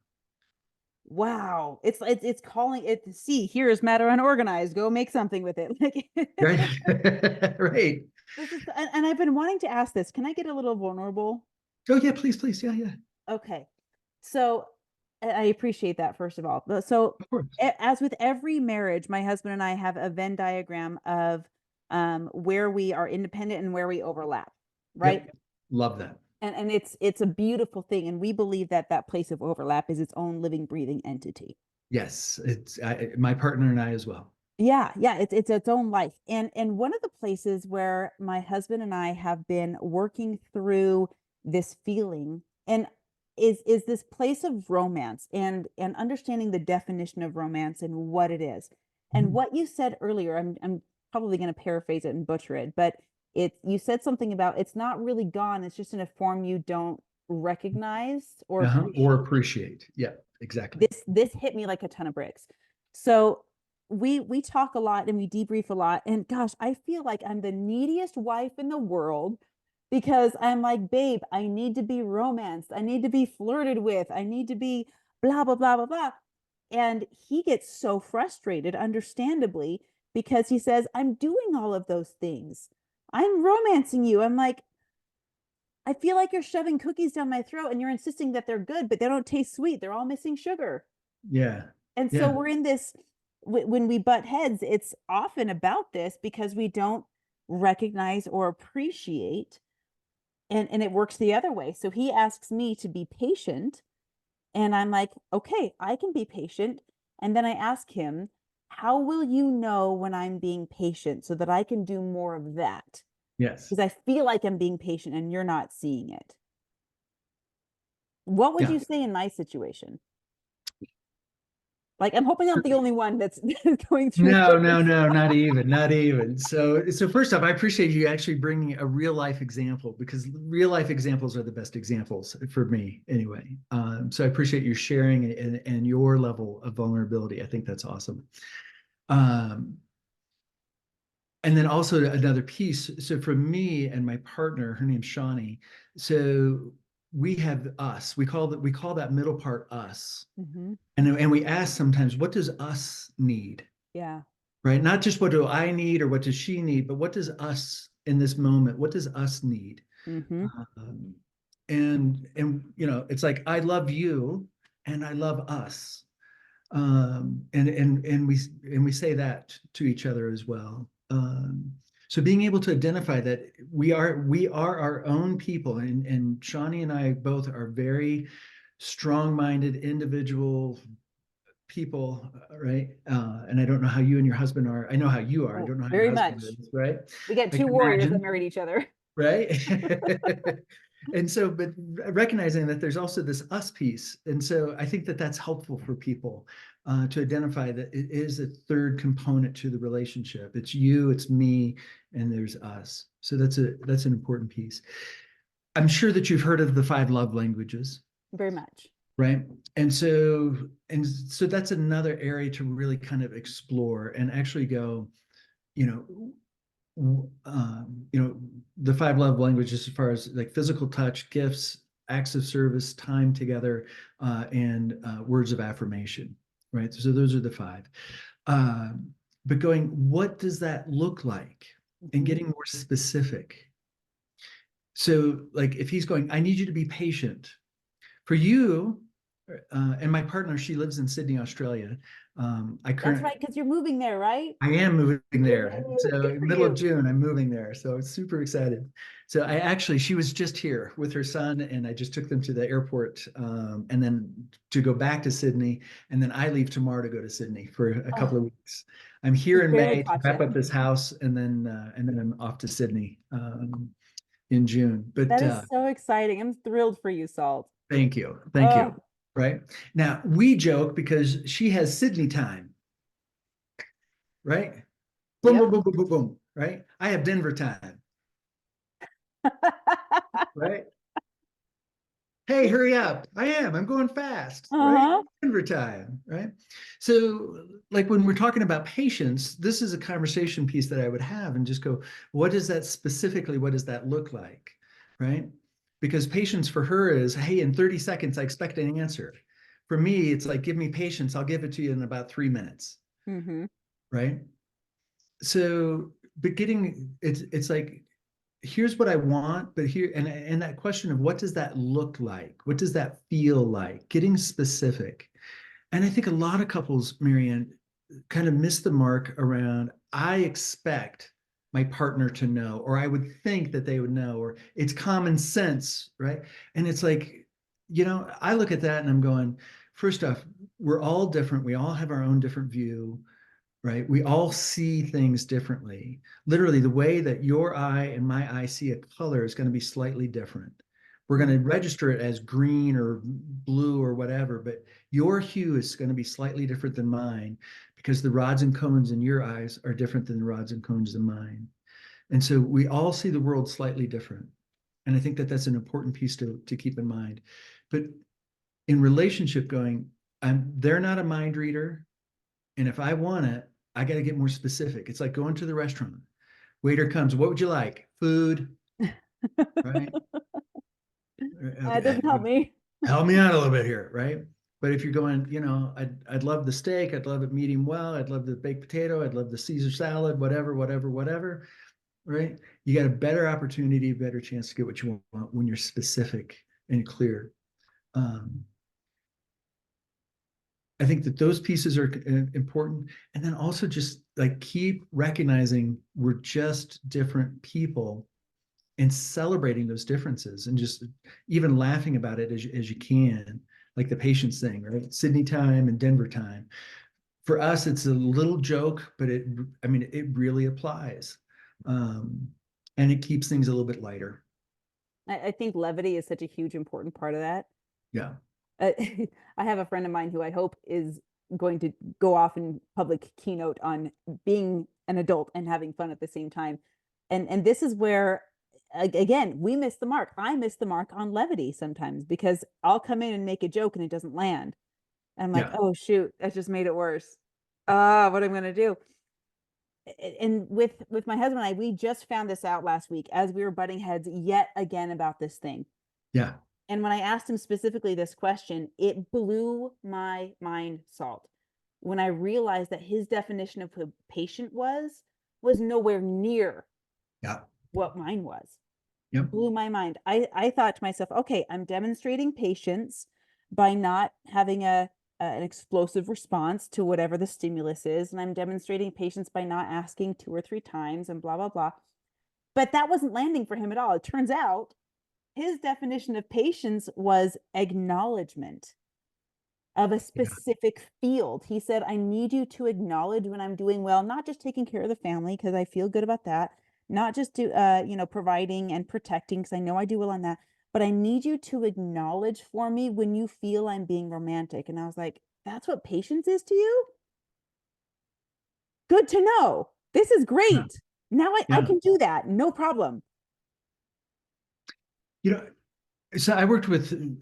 Speaker 3: Wow. It's calling it, see, here is matter unorganized. Go make something with it.
Speaker 2: Right. Right.
Speaker 3: This is, and I've been wanting to ask this. Can I get a little vulnerable?
Speaker 2: Oh yeah, please. Yeah.
Speaker 3: Okay. So I appreciate that, first of all. So as with every marriage, my husband and I have a Venn diagram of where we are independent and where we overlap, right?
Speaker 2: Yep. Love that.
Speaker 3: And it's a beautiful thing. And we believe that that place of overlap is its own living, breathing entity.
Speaker 2: Yes, it's my partner and I as well.
Speaker 3: Yeah, it's its own life. And one of the places where my husband and I have been working through this feeling and is this place of romance and understanding the definition of romance and what it is. And what you said earlier, I'm probably going to paraphrase it and butcher it, but you said something about it's not really gone, it's just in a form you don't recognize or
Speaker 2: appreciate. Yeah, exactly.
Speaker 3: This hit me like a ton of bricks. So we talk a lot and we debrief a lot. And gosh, I feel like I'm the neediest wife in the world because I'm like, babe, I need to be romanced. I need to be flirted with. I need to be blah, blah, blah, blah, blah. And he gets so frustrated, understandably, because he says, I'm doing all of those things. I'm romancing you. I'm like, I feel like you're shoving cookies down my throat and you're insisting that they're good, but they don't taste sweet. They're all missing sugar.
Speaker 2: Yeah.
Speaker 3: And so we're in this, when we butt heads, it's often about this because we don't recognize or appreciate, and it works the other way. So he asks me to be patient, and I'm like, okay, I can be patient. And then I ask him, how will you know when I'm being patient so that I can do more of that?
Speaker 2: Yes.
Speaker 3: Because I feel like I'm being patient and you're not seeing it. What would
Speaker 2: Yeah.
Speaker 3: you say in my situation? Like, I'm hoping I'm the only one that's going through
Speaker 2: No,
Speaker 3: this.
Speaker 2: no, no, not even, not even. So first off, I appreciate you actually bringing a real life example, because real life examples are the best examples for me anyway. So I appreciate you sharing and your level of vulnerability. I think that's awesome. And then also another piece. So for me and my partner, her name's Shawnee. So we have us. We call that middle part us.
Speaker 3: Mm-hmm.
Speaker 2: And we ask sometimes, what does us need?
Speaker 3: Yeah.
Speaker 2: Right? Not just what do I need or what does she need, but what does us in this moment? What does us need?
Speaker 3: Mm-hmm.
Speaker 2: Um, and you know, it's like I love you and I love us. And we say that to each other as well. So being able to identify that we are our own people, and Shawnee and I both are very strong-minded individual people, right? And I don't know how you and your husband are. I know how you are. I
Speaker 3: Oh,
Speaker 2: don't know how your
Speaker 3: very
Speaker 2: husband
Speaker 3: much.
Speaker 2: is, right?
Speaker 3: We got
Speaker 2: I
Speaker 3: two
Speaker 2: can
Speaker 3: warriors that
Speaker 2: imagine,
Speaker 3: married each other.
Speaker 2: right? And so, but recognizing that there's also this us piece. And so I think that that's helpful for people to identify that it is a third component to the relationship. It's you, it's me, and there's us. So that's an important piece. I'm sure that you've heard of the 5 love languages,
Speaker 3: Very much.
Speaker 2: right? And so that's another area to really kind of explore and actually go, you know, the 5 love languages as far as like physical touch, gifts, acts of service, time together, and words of affirmation, right? So those are the 5. But going, what does that look like? And
Speaker 3: Mm-hmm.
Speaker 2: getting more specific. So like if he's going, I need you to be patient. For you, and my partner, she lives in Sydney, Australia.
Speaker 3: That's right, because you're moving there, right?
Speaker 2: I am moving there.
Speaker 3: Yay,
Speaker 2: So
Speaker 3: good
Speaker 2: in
Speaker 3: for
Speaker 2: middle of
Speaker 3: you.
Speaker 2: June, I'm moving there. So I'm super excited. So she was just here with her son, and I just took them to the airport, and then to go back to Sydney. And then I leave tomorrow to go to Sydney for a couple
Speaker 3: Oh,
Speaker 2: of weeks. I'm here
Speaker 3: it's
Speaker 2: in
Speaker 3: very
Speaker 2: May to wrap up
Speaker 3: touching.
Speaker 2: this house, and then I'm off to Sydney in June. But
Speaker 3: That is so exciting. I'm thrilled for you, Salt.
Speaker 2: thank you. Thank
Speaker 3: Oh,
Speaker 2: you. Right now, we joke because she has Sydney time, right? Boom,
Speaker 3: yep.
Speaker 2: boom, boom, boom, boom, boom, right? I have Denver time, right? Hey, hurry up. I'm going fast, right?
Speaker 3: Uh-huh.
Speaker 2: Denver time, right? So, like when we're talking about patience, this is a conversation piece that I would have and just go, what does that specifically, what does that look like, right? Because patience for her is, hey, in 30 seconds, I expect an answer. For me, it's like, give me patience. I'll give it to you in about 3 minutes,
Speaker 3: Mm-hmm.
Speaker 2: right? So, but it's like, here's what I want, but here, and that question of what does that look like? What does that feel like? Getting specific. And I think a lot of couples, Marianne, kind of miss the mark around, I expect my partner to know, or I would think that they would know, or it's common sense, right? And it's like, I look at that and I'm going, first off, we're all different. We all have our own different view, right? We all see things differently. Literally, the way that your eye and my eye see a color is going to be slightly different. We're going to register it as green or blue or whatever, but your hue is going to be slightly different than mine because the rods and cones in your eyes are different than the rods and cones in mine. And so we all see the world slightly different. And I think that that's an important piece to keep in mind. But in relationship going, they're not a mind reader. And if I want it, I got to get more specific. It's like going to the restaurant. Waiter comes, what would you like? Food, right?
Speaker 3: That doesn't help me.
Speaker 2: Help me out a little bit here, right? But if you're going, I'd love the steak, I'd love it medium well, I'd love the baked potato, I'd love the Caesar salad, whatever, right? You got a better opportunity, better chance to get what you want when you're specific and clear. I think that those pieces are important. And then also just like keep recognizing we're just different people and celebrating those differences and just even laughing about it as you can, like the patience thing, right? Sydney time and Denver time. For us, it's a little joke, but it really applies. And it keeps things a little bit lighter.
Speaker 3: I think levity is such a huge, important part of that.
Speaker 2: Yeah.
Speaker 3: I have a friend of mine who I hope is going to go off in public keynote on being an adult and having fun at the same time. And this is where, again, we miss the mark. I miss the mark on levity sometimes because I'll come in and make a joke and it doesn't land. And I'm like, oh, shoot, that just made it worse. What am I going to do? And with my husband and I, we just found this out last week as we were butting heads yet again about this thing.
Speaker 2: Yeah.
Speaker 3: And when I asked him specifically this question, it blew my mind, Salt. When I realized that his definition of who patient was nowhere near what mine was.
Speaker 2: Yep.
Speaker 3: Blew my mind. I thought to myself, okay, I'm demonstrating patience by not having an explosive response to whatever the stimulus is. And I'm demonstrating patience by not asking 2 or 3 times and blah, blah, blah. But that wasn't landing for him at all. It turns out his definition of patience was acknowledgement of a specific field. He said, I need you to acknowledge when I'm doing well, not just taking care of the family, because I feel good about that, not just providing and protecting, because I know I do well on that, but I need you to acknowledge for me when you feel I'm being romantic. And I was like, that's what patience is to you? Good to know. This is great. Now I can do that. No problem.
Speaker 2: So I worked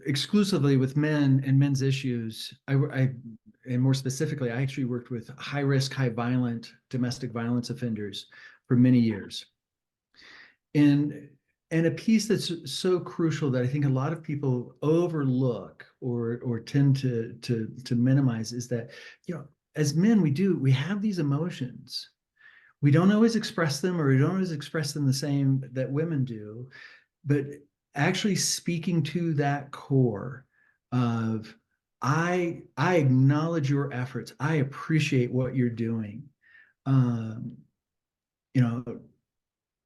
Speaker 2: exclusively with men and men's issues. And more specifically, I actually worked with high risk, high violent domestic violence offenders for many years. And a piece that's so crucial that I think a lot of people overlook or tend to minimize is that, as men, we have these emotions. We don't always express them, or we don't always express them the same that women do, but actually speaking to that core of, I acknowledge your efforts. I appreciate what you're doing. And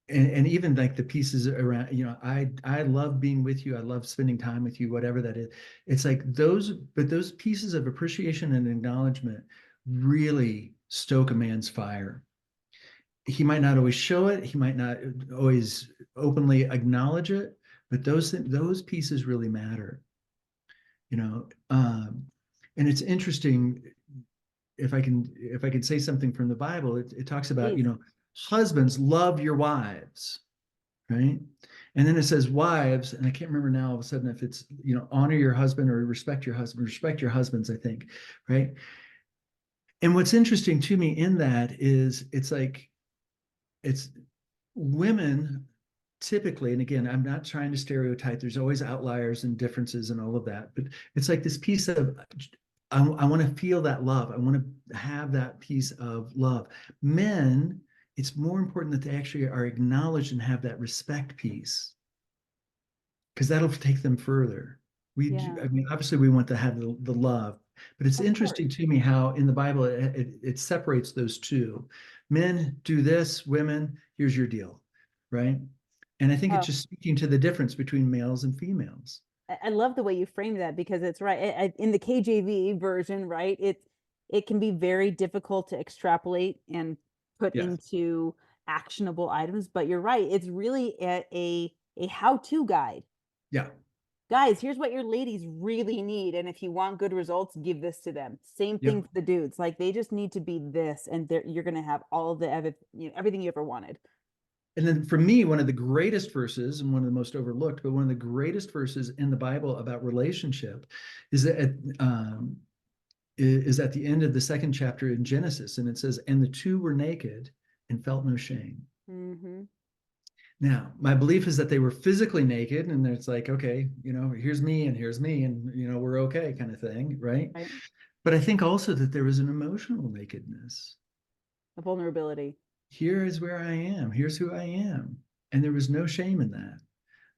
Speaker 2: even like the pieces around, I love being with you. I love spending time with you, whatever that is. It's like those pieces of appreciation and acknowledgement really stoke a man's fire. He might not always show it. He might not always openly acknowledge it, but those pieces really matter, and it's interesting. If I can say something from the Bible, it talks about, husbands, love your wives, right? And then it says wives, and I can't remember now all of a sudden if it's, honor your husband or respect your husbands, I think, right? And what's interesting to me in that is it's women typically, and again, I'm not trying to stereotype, there's always outliers and differences and all of that, but it's like this piece of, I want to feel that love. I want to have that piece of love. Men, it's more important that they actually are acknowledged and have that respect piece, because that'll take them further. Obviously we want to have the love, but it's interesting to me how in the Bible it separates those two. Men do this, women, here's your deal, right? And I think it's just speaking to the difference between males and females.
Speaker 3: I love the way you framed that, because it's right. In the KJV version, right, it can be very difficult to extrapolate and put into actionable items, but you're right. It's really a how-to guide.
Speaker 2: Yeah.
Speaker 3: Guys, here's what your ladies really need. And if you want good results, give this to them. Same thing for the dudes. Like, they just need to be this, and you're going to have all of the everything you ever wanted.
Speaker 2: And then for me, one of the greatest verses, and one of the most overlooked, but one of the greatest verses in the Bible about relationship is that is at the end of the second chapter in Genesis, and it says, "And the two were naked and felt no shame."
Speaker 3: Mm-hmm.
Speaker 2: Now, my belief is that they were physically naked, and it's like, okay, here's me and here's me, and we're okay, kind of thing, right?
Speaker 3: Right.
Speaker 2: But I think also that there was an emotional nakedness.
Speaker 3: A vulnerability.
Speaker 2: Here is where I am. Here's who I am, and there was no shame in that.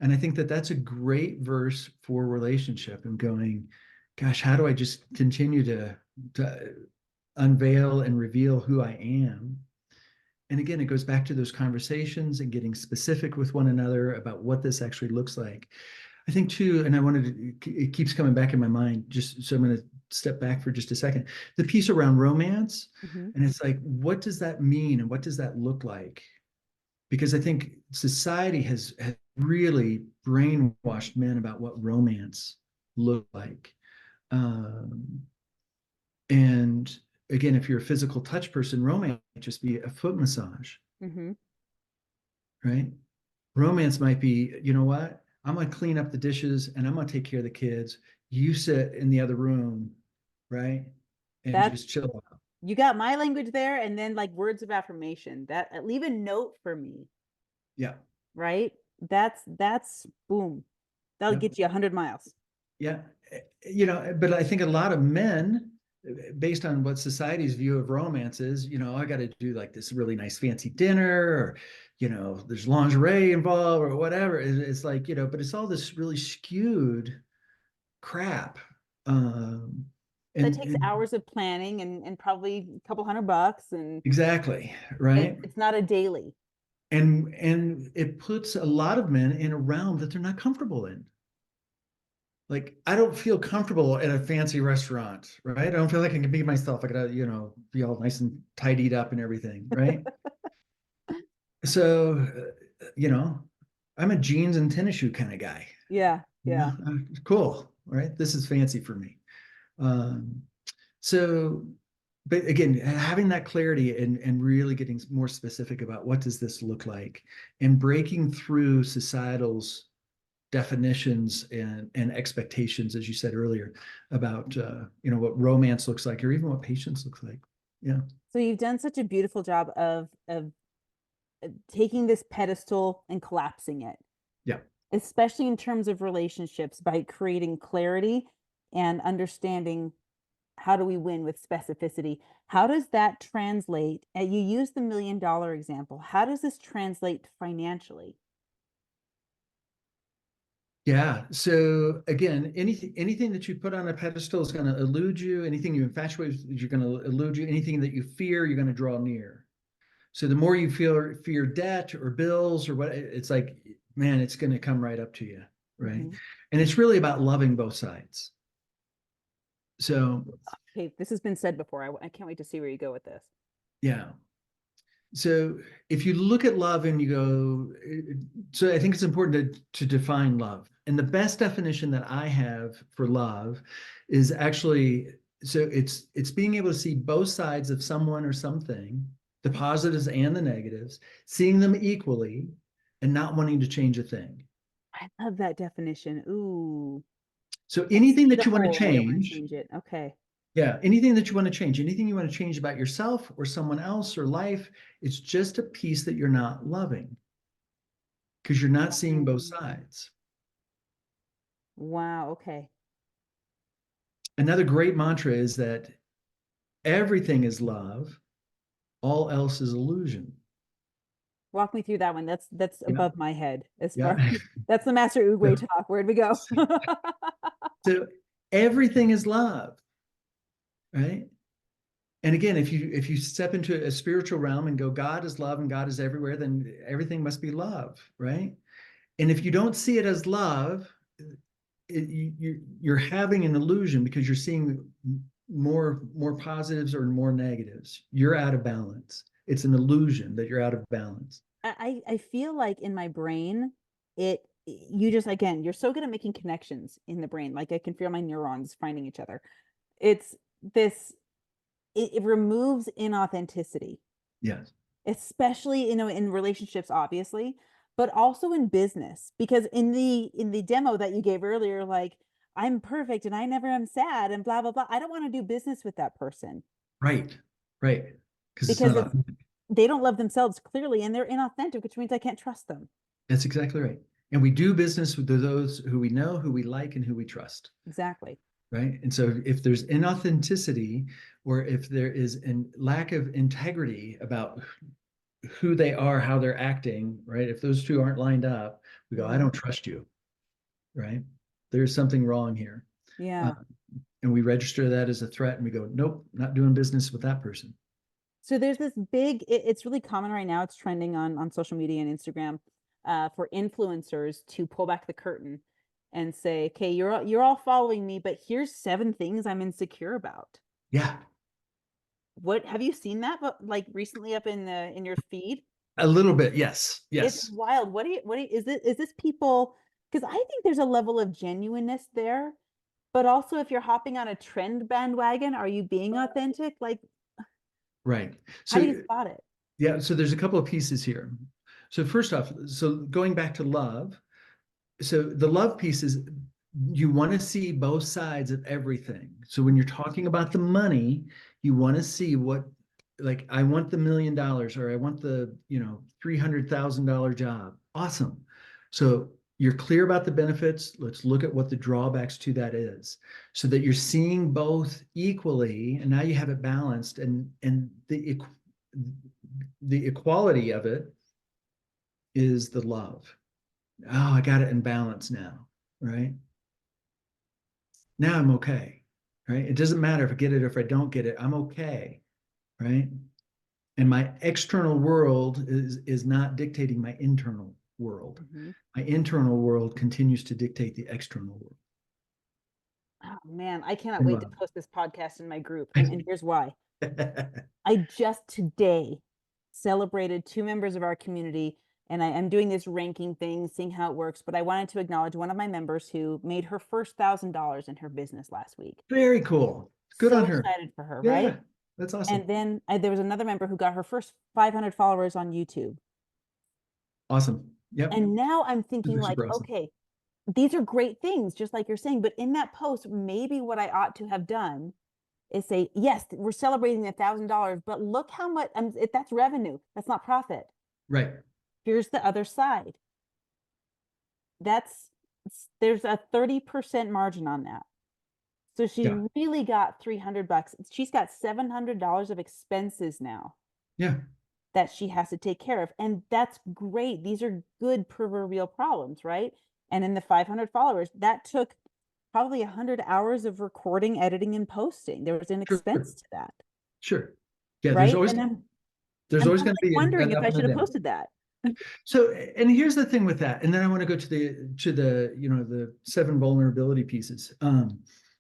Speaker 2: And I think that that's a great verse for relationship and going, gosh, how do I just continue to unveil and reveal who I am? And again, it goes back to those conversations and getting specific with one another about what this actually looks like. I think too, and it keeps coming back in my mind, just so I'm going to step back for just a second, the piece around romance.
Speaker 3: Mm-hmm.
Speaker 2: And it's like, what does that mean? And what does that look like? Because I think society has really brainwashed men about what romance looked like. And again, if you're a physical touch person, romance might just be a foot massage,
Speaker 3: Mm-hmm.
Speaker 2: right? Romance might be, you know what? I'm going to clean up the dishes and I'm going to take care of the kids. You sit in the other room, right? And
Speaker 3: That's
Speaker 2: just chill out.
Speaker 3: You got my language there, and then like words of affirmation. That leave a note for me,
Speaker 2: Yeah.
Speaker 3: right? That's boom. That'll
Speaker 2: Yep.
Speaker 3: get you 100 miles.
Speaker 2: Yeah. But I think a lot of men, based on what society's view of romance is, I got to do like this really nice fancy dinner, or, there's lingerie involved or whatever. It's like, but it's all this really skewed crap.
Speaker 3: That takes hours of planning and probably a couple $100, and
Speaker 2: exactly, right.
Speaker 3: it's not a daily.
Speaker 2: And it puts a lot of men in a realm that they're not comfortable in. Like, I don't feel comfortable at a fancy restaurant, right? I don't feel like I can be myself. I gotta, be all nice and tidied up and everything, right? So, I'm a jeans and tennis shoe kind of guy.
Speaker 3: Yeah. Yeah.
Speaker 2: Cool, right? This is fancy for me. So, but again, having that clarity and really getting more specific about what does this look like, and breaking through societal's definitions and expectations, as you said earlier, about what romance looks like, or even what patience looks like. Yeah.
Speaker 3: So you've done such a beautiful job of taking this pedestal and collapsing it.
Speaker 2: Yeah.
Speaker 3: Especially in terms of relationships, by creating clarity and understanding how do we win with specificity. How does that translate? And you use the $1 million example. How does this translate financially?
Speaker 2: Yeah. So again, anything that you put on a pedestal is going to elude you. Anything you infatuate with, you're going to elude you. Anything that you fear, you're going to draw near. So the more you fear debt or bills or what, it's like, man, it's going to come right up to you, right? Mm-hmm. And it's really about loving both sides. So,
Speaker 3: okay, this has been said before. I can't wait to see where you go with this.
Speaker 2: Yeah. So if you look at love and you go, so I think it's important to define love. And the best definition that I have for love is actually, so it's being able to see both sides of someone or something, the positives and the negatives, seeing them equally and not wanting to change a thing.
Speaker 3: I love that definition. Ooh.
Speaker 2: So anything that you want to change,
Speaker 3: it. Okay.
Speaker 2: Yeah, anything that you want to change, anything you want to change about yourself or someone else or life, it's just a piece that you're not loving because you're not seeing both sides.
Speaker 3: Wow. Okay.
Speaker 2: Another great mantra is that everything is love, all else is illusion.
Speaker 3: Walk me through that one. That's above my head. That's the Master Oogway talk. Where'd we go?
Speaker 2: So everything is love, right? And again, if you step into a spiritual realm and go, God is love and God is everywhere, then everything must be love, right? And if you don't see it as love, you're having an illusion because you're seeing more positives or more negatives. You're out of balance. It's an illusion that you're out of balance.
Speaker 3: I feel like in my brain, you're so good at making connections in the brain. Like I can feel my neurons finding each other. It's this, it removes inauthenticity.
Speaker 2: Yes.
Speaker 3: Especially, in relationships, obviously, but also in business, because in the demo that you gave earlier, like I'm perfect and I never am sad and blah, blah, blah. I don't want to do business with that person.
Speaker 2: Right. Right. Because it's
Speaker 3: Because
Speaker 2: not,
Speaker 3: they don't love themselves clearly and they're inauthentic, which means I can't trust them.
Speaker 2: that's exactly right. And we do business with those who we know, who we like, and who we trust.
Speaker 3: Exactly.
Speaker 2: Right. And so if there's inauthenticity, or if there is a lack of integrity about who they are, how they're acting, right? If those two aren't lined up, we go, I don't trust you. Right. There's something wrong here.
Speaker 3: Yeah.
Speaker 2: And we register that as a threat and we go, nope, not doing business with that person.
Speaker 3: So there's this big, it's really common right now. It's trending on social media and Instagram for influencers to pull back the curtain and say, okay, you're all following me, but here's 7 things I'm insecure about.
Speaker 2: Yeah.
Speaker 3: What have you seen that? But like recently up in your feed?
Speaker 2: A little bit. Yes. Yes.
Speaker 3: It's wild. What is this people? Because I think there's a level of genuineness there, but also if you're hopping on a trend bandwagon, are you being authentic? Like,
Speaker 2: right.
Speaker 3: So how do you spot it?
Speaker 2: Yeah. So there's a couple of pieces here. So first off, so going back to love. So the love piece is you want to see both sides of everything. So when you're talking about the money, you want to see what, like, I want the $1 million, or I want the, $300,000 job. Awesome. So you're clear about the benefits. Let's look at what the drawbacks to that is, so that you're seeing both equally, and now you have it balanced, and the equality of it is the love. Oh, I got it in balance now, right? Now I'm okay, right? It doesn't matter if I get it or if I don't get it, I'm okay, right? And my external world is not dictating my internal world. My internal world continues to dictate the external world.
Speaker 3: Oh man, I cannot wait to post this podcast in my group. And here's why. I just today celebrated 2 members of our community, and I am doing this ranking thing, seeing how it works. But I wanted to acknowledge one of my members who made her first $1,000 in her business last week.
Speaker 2: Very cool. Good on her.
Speaker 3: Excited for her,
Speaker 2: Yeah,
Speaker 3: right?
Speaker 2: that's awesome.
Speaker 3: And then there was another member who got her first 500 followers on YouTube.
Speaker 2: Awesome. Yep.
Speaker 3: And now I'm thinking like,
Speaker 2: awesome.
Speaker 3: okay, these are great things, just like you're saying. But in that post, maybe what I ought to have done is say, yes, we're celebrating $1,000, but look how much that's revenue. That's not profit.
Speaker 2: Right.
Speaker 3: Here's the other side. There's a 30% margin on that. So she really got $300. She's got $700 of expenses now.
Speaker 2: Yeah.
Speaker 3: That she has to take care of. And that's great. These are good proverbial problems, right? And in the 500 followers, that took probably 100 hours of recording, editing, and posting. There was an expense to that.
Speaker 2: Sure. Yeah.
Speaker 3: Right.
Speaker 2: There's always going to be
Speaker 3: wondering if I should have posted that.
Speaker 2: So, and here's the thing with that, and then I want to go to the 7 vulnerability pieces.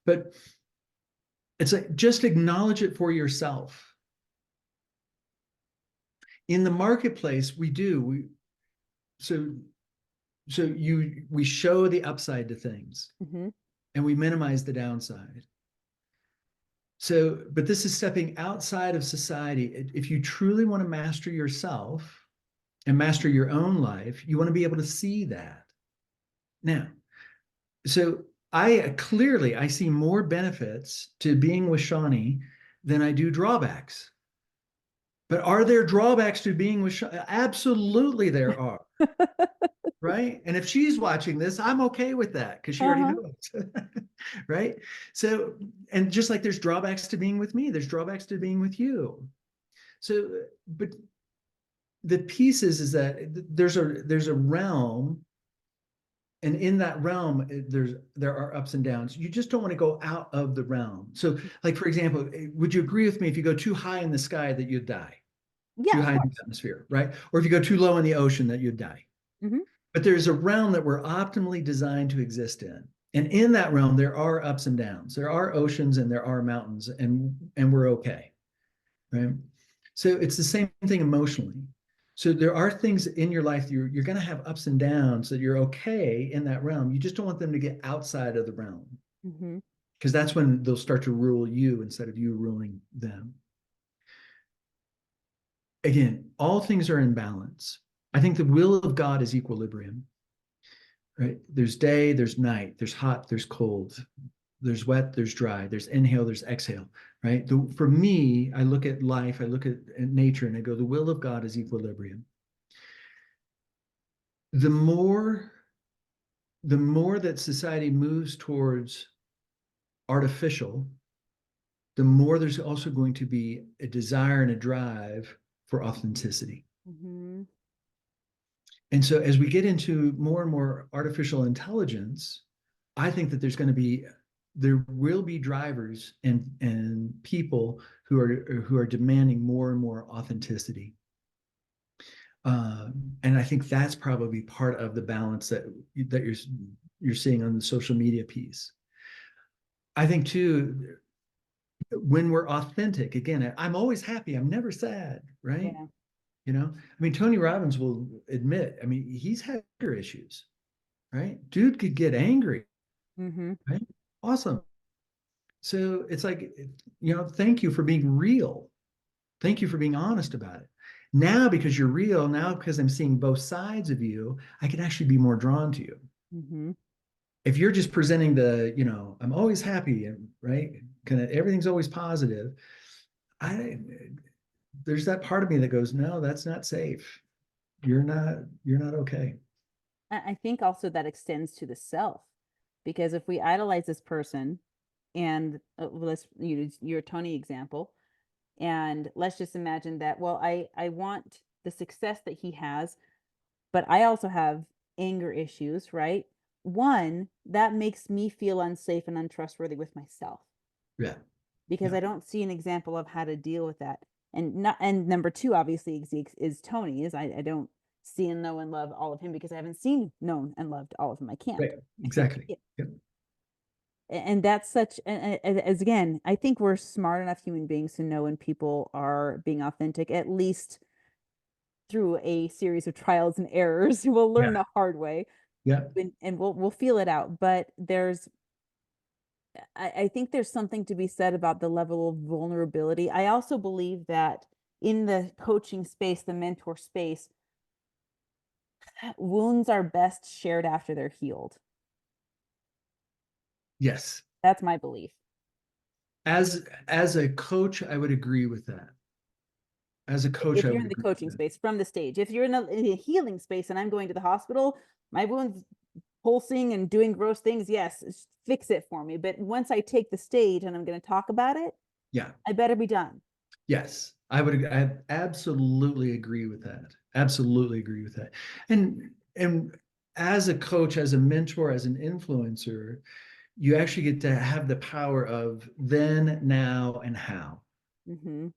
Speaker 2: But it's like, just acknowledge it for yourself. In the marketplace, we show the upside to things, and we minimize the downside. So, but this is stepping outside of society. If you truly want to master yourself and master your own life, you want to be able to see that. Now, so I see more benefits to being with Shawnee than I do drawbacks. But are there drawbacks to being with Shawnee? Absolutely there are. Right? And if she's watching this, I'm okay with that because she already knows. Right? So, and just like there's drawbacks to being with me, there's drawbacks to being with you. So, but the piece is that there's a realm, and in that realm there are ups and downs. You just don't want to go out of the realm. So, like, for example, would you agree with me if you go too high in the sky that you'd die?
Speaker 3: Yeah,
Speaker 2: too high in the atmosphere, right? Or if you go too low in the ocean that you'd die. But there's a realm that we're optimally designed to exist in. And in that realm, there are ups and downs. There are oceans and there are mountains, and we're okay, right? So it's the same thing emotionally. So there are things in your life you're going to have ups and downs that you're okay in that realm. You just don't want them to get outside of the realm, because that's when they'll start to rule you instead of you ruling them. Again, all things are in balance. I think the will of God is equilibrium. right? There's day, there's night, there's hot, there's cold, there's wet, there's dry, there's inhale, there's exhale, right? For me, I look at life, I look at nature, and I go, the will of God is equilibrium. The more that society moves towards artificial, the more there's also going to be a desire and a drive for authenticity.
Speaker 3: Mm-hmm.
Speaker 2: And so as we get into more and more artificial intelligence, I think that there will be drivers and people who are demanding more and more authenticity. And I think that's probably part of the balance that you're seeing on the social media piece. I think too, when we're authentic, again, I'm always happy. I'm never sad, right?
Speaker 3: Yeah.
Speaker 2: You know, I mean, Tony Robbins will admit, I mean, he's had anger issues, right? Dude could get angry,
Speaker 3: Mm-hmm.
Speaker 2: right? Awesome. So it's like, you know, thank you for being real. Thank you for being honest about it. Now, because you're real, now because I'm seeing both sides of you, I can actually be more drawn to you.
Speaker 3: Mm-hmm.
Speaker 2: If you're just presenting you know, I'm always happy and right, kind of everything's always positive, there's that part of me that goes, no, that's not safe. You're not okay.
Speaker 3: I think also that extends to the self, because if we idolize this person, and let's use your Tony example, and let's just imagine that, well, I want the success that he has, but I also have anger issues, right? One, that makes me feel unsafe and untrustworthy with myself,
Speaker 2: Yeah.
Speaker 3: because
Speaker 2: Yeah.
Speaker 3: I don't see an example of how to deal with that. And number two, obviously, is Tony. I don't see and know and love all of him, because I haven't seen, known, and loved all of him. I can't.
Speaker 2: Right. Exactly. Yep.
Speaker 3: And that's such, as again, I think we're smart enough human beings to know when people are being authentic, at least through a series of trials and errors. We'll learn
Speaker 2: Yeah.
Speaker 3: the hard way.
Speaker 2: Yeah.
Speaker 3: And we'll feel it out. But I think there's something to be said about the level of vulnerability. I also believe that in the coaching space, the mentor space, wounds are best shared after they're healed.
Speaker 2: Yes.
Speaker 3: That's my belief.
Speaker 2: As a coach, I would agree with that. As a coach,
Speaker 3: If
Speaker 2: I
Speaker 3: you're
Speaker 2: would
Speaker 3: in the
Speaker 2: agree with
Speaker 3: coaching
Speaker 2: that.
Speaker 3: space from the stage, if you're in a healing space and I'm going to the hospital, my wounds pulsing and doing gross things, yes, fix it for me. But once I take the stage and I'm going to talk about it,
Speaker 2: Yeah.
Speaker 3: I better be done.
Speaker 2: Yes. I absolutely agree with that. Absolutely agree with that. And as a coach, as a mentor, as an influencer, you actually get to have the power of then, now, and how.
Speaker 3: Mm-hmm.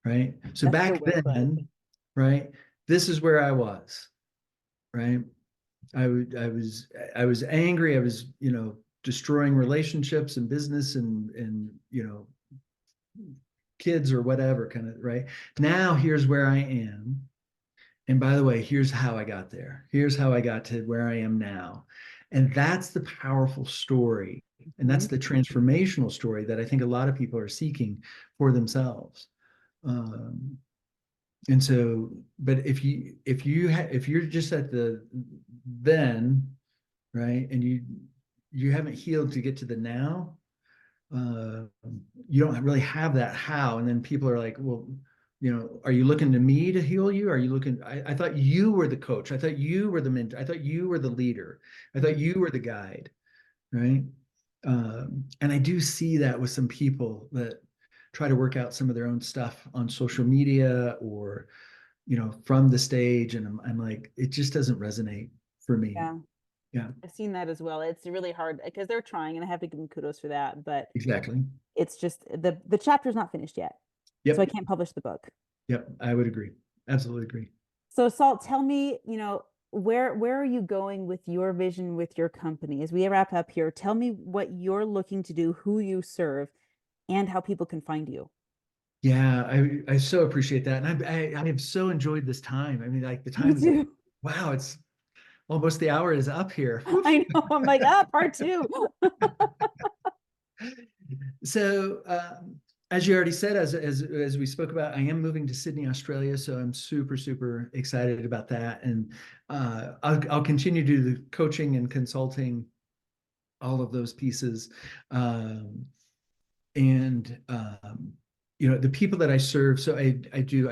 Speaker 2: Right. So
Speaker 3: That's so
Speaker 2: back
Speaker 3: well put.
Speaker 2: then, right, this is where I was, right? I was angry. I was, you know, destroying relationships and business and you know, kids or whatever kind of, right? Now here's where I am. And by the way, here's how I got there. Here's how I got to where I am now. And that's the powerful story. And that's the transformational story that I think a lot of people are seeking for themselves. And so, but if you're just at the then, right, and you haven't healed to get to the now, you don't really have that how. And then people are like, well, you know, are you looking to me to heal you? Are you looking? I thought you were the coach. I thought you were the mentor. I thought you were the leader. I thought you were the guide, right? And I do see that with some people that try to work out some of their own stuff on social media or, you know, from the stage. And I'm like, it just doesn't resonate for me.
Speaker 3: Yeah.
Speaker 2: Yeah,
Speaker 3: I've seen that as well. It's really hard because they're trying, and I have to give them kudos for that. But
Speaker 2: exactly.
Speaker 3: it's just the chapter's not finished yet.
Speaker 2: Yep.
Speaker 3: So I can't publish the book.
Speaker 2: Yep. I would agree. Absolutely agree.
Speaker 3: So Salt, tell me, where are you going with your vision with your company? As we wrap up here, tell me what you're looking to do, who you serve, and how people can find you.
Speaker 2: Yeah, I so appreciate that. And I have so enjoyed this time. I mean, like the
Speaker 3: Me
Speaker 2: time is,
Speaker 3: too.
Speaker 2: wow, it's almost the hour is up here.
Speaker 3: I know. I'm like, part two.
Speaker 2: So as you already said, as we spoke about, I am moving to Sydney, Australia, so I'm super excited about that, and I'll continue to do the coaching and consulting, all of those pieces, and the people that I serve. So I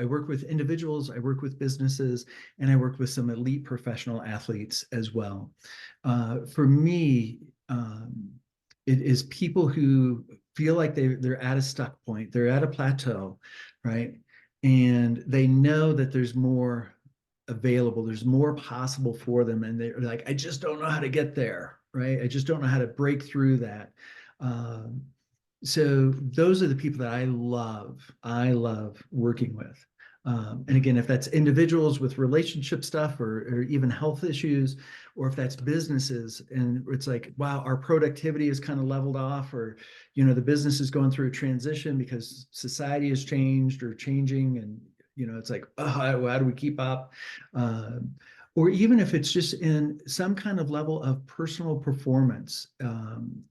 Speaker 2: work with individuals, I work with businesses, and I work with some elite professional athletes as well. For me, it is people who feel like they're at a stuck point, they're at a plateau, right? And they know that there's more available, there's more possible for them, and they're like, I just don't know how to get there, right? I just don't know how to break through that. So those are the people that I love working with. And again, if that's individuals with relationship stuff, or even health issues, or if that's businesses and it's like, wow, our productivity is kind of leveled off, or, the business is going through a transition because society has changed or changing. And, it's like, oh, how do we keep up? Or even if it's just in some kind of level of personal performance.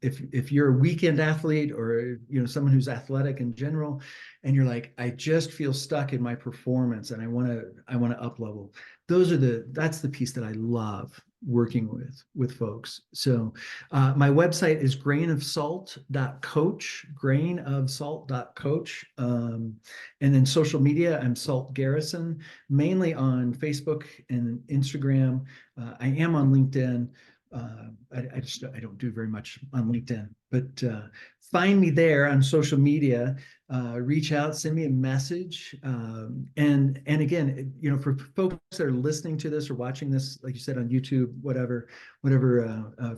Speaker 2: If you're a weekend athlete, or someone who's athletic in general, and you're like, I just feel stuck in my performance and I want to up level. That's the piece that I love working with folks. So my website is grainofsalt.coach. And then social media, I'm Salt Garrison, mainly on Facebook and Instagram. I am on LinkedIn. I don't do very much on LinkedIn, but find me there on social media. Reach out, send me a message, and again, for folks that are listening to this or watching this, like you said, on YouTube, whatever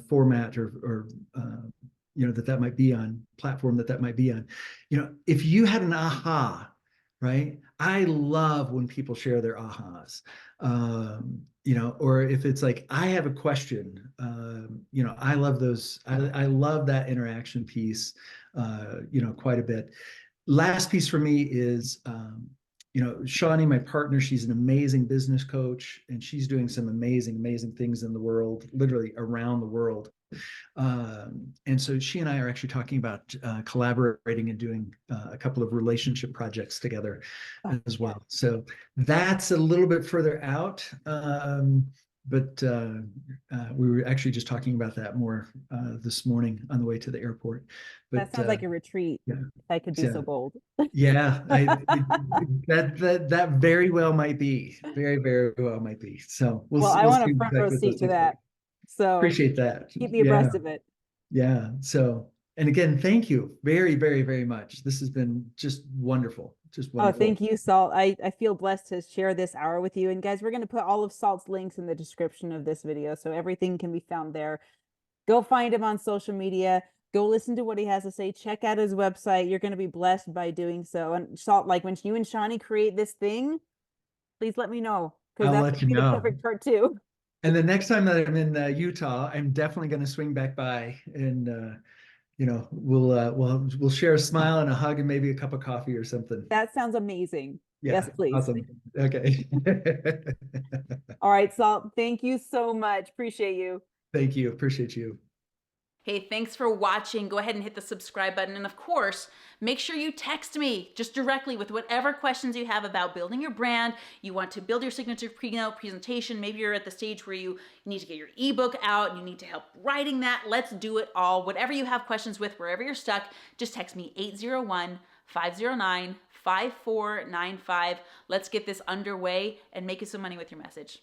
Speaker 2: format or that might be on, platform that might be on. If you had an aha, right? I love when people share their ahas. Or if it's like, I have a question, I love those. I love that interaction piece, quite a bit. Last piece for me is, Shawnee, my partner, she's an amazing business coach, and she's doing some amazing things in the world, literally around the world. And so she and I are actually talking about collaborating and doing a couple of relationship projects together as well. So that's a little bit further out. But we were actually just talking about that more this morning on the way to the airport. But
Speaker 3: that sounds like a retreat.
Speaker 2: yeah,
Speaker 3: If I could be so bold.
Speaker 2: yeah, that very well might be, very well might be. So
Speaker 3: Well, I want
Speaker 2: see
Speaker 3: a front row
Speaker 2: exactly
Speaker 3: seat to that. So
Speaker 2: appreciate that.
Speaker 3: keep me
Speaker 2: Yeah,
Speaker 3: abreast of it.
Speaker 2: yeah. So, and again, thank you very much. This has been just wonderful. Just
Speaker 3: Oh,
Speaker 2: wonderful.
Speaker 3: thank you, Salt. I feel blessed to share this hour with you. And guys, we're going to put all of Salt's links in the description of this video, so everything can be found there. Go find him on social media. Go listen to what he has to say. Check out his website. You're going to be blessed by doing so. And Salt, like when you and Shawnee create this thing, please let me know, because
Speaker 2: I'll
Speaker 3: that's
Speaker 2: let
Speaker 3: going
Speaker 2: you
Speaker 3: to be the
Speaker 2: know.
Speaker 3: perfect part too.
Speaker 2: And the next time that I'm in Utah, I'm definitely going to swing back by, and we'll share a smile and a hug and maybe a cup of coffee or something.
Speaker 3: That sounds amazing.
Speaker 2: Yeah,
Speaker 3: Yes, please.
Speaker 2: awesome. Okay.
Speaker 3: All right, Salt. Thank you so much. Appreciate you.
Speaker 2: Thank you. Appreciate you.
Speaker 1: Hey, thanks for watching. Go ahead and hit the subscribe button. And of course, make sure you text me just directly with whatever questions you have about building your brand. You want to build your signature keynote presentation. Maybe you're at the stage where you need to get your ebook out. You need to help writing that. Let's do it all. Whatever you have questions with, wherever you're stuck, just text me 801-509-5495. Let's get this underway and make you some money with your message.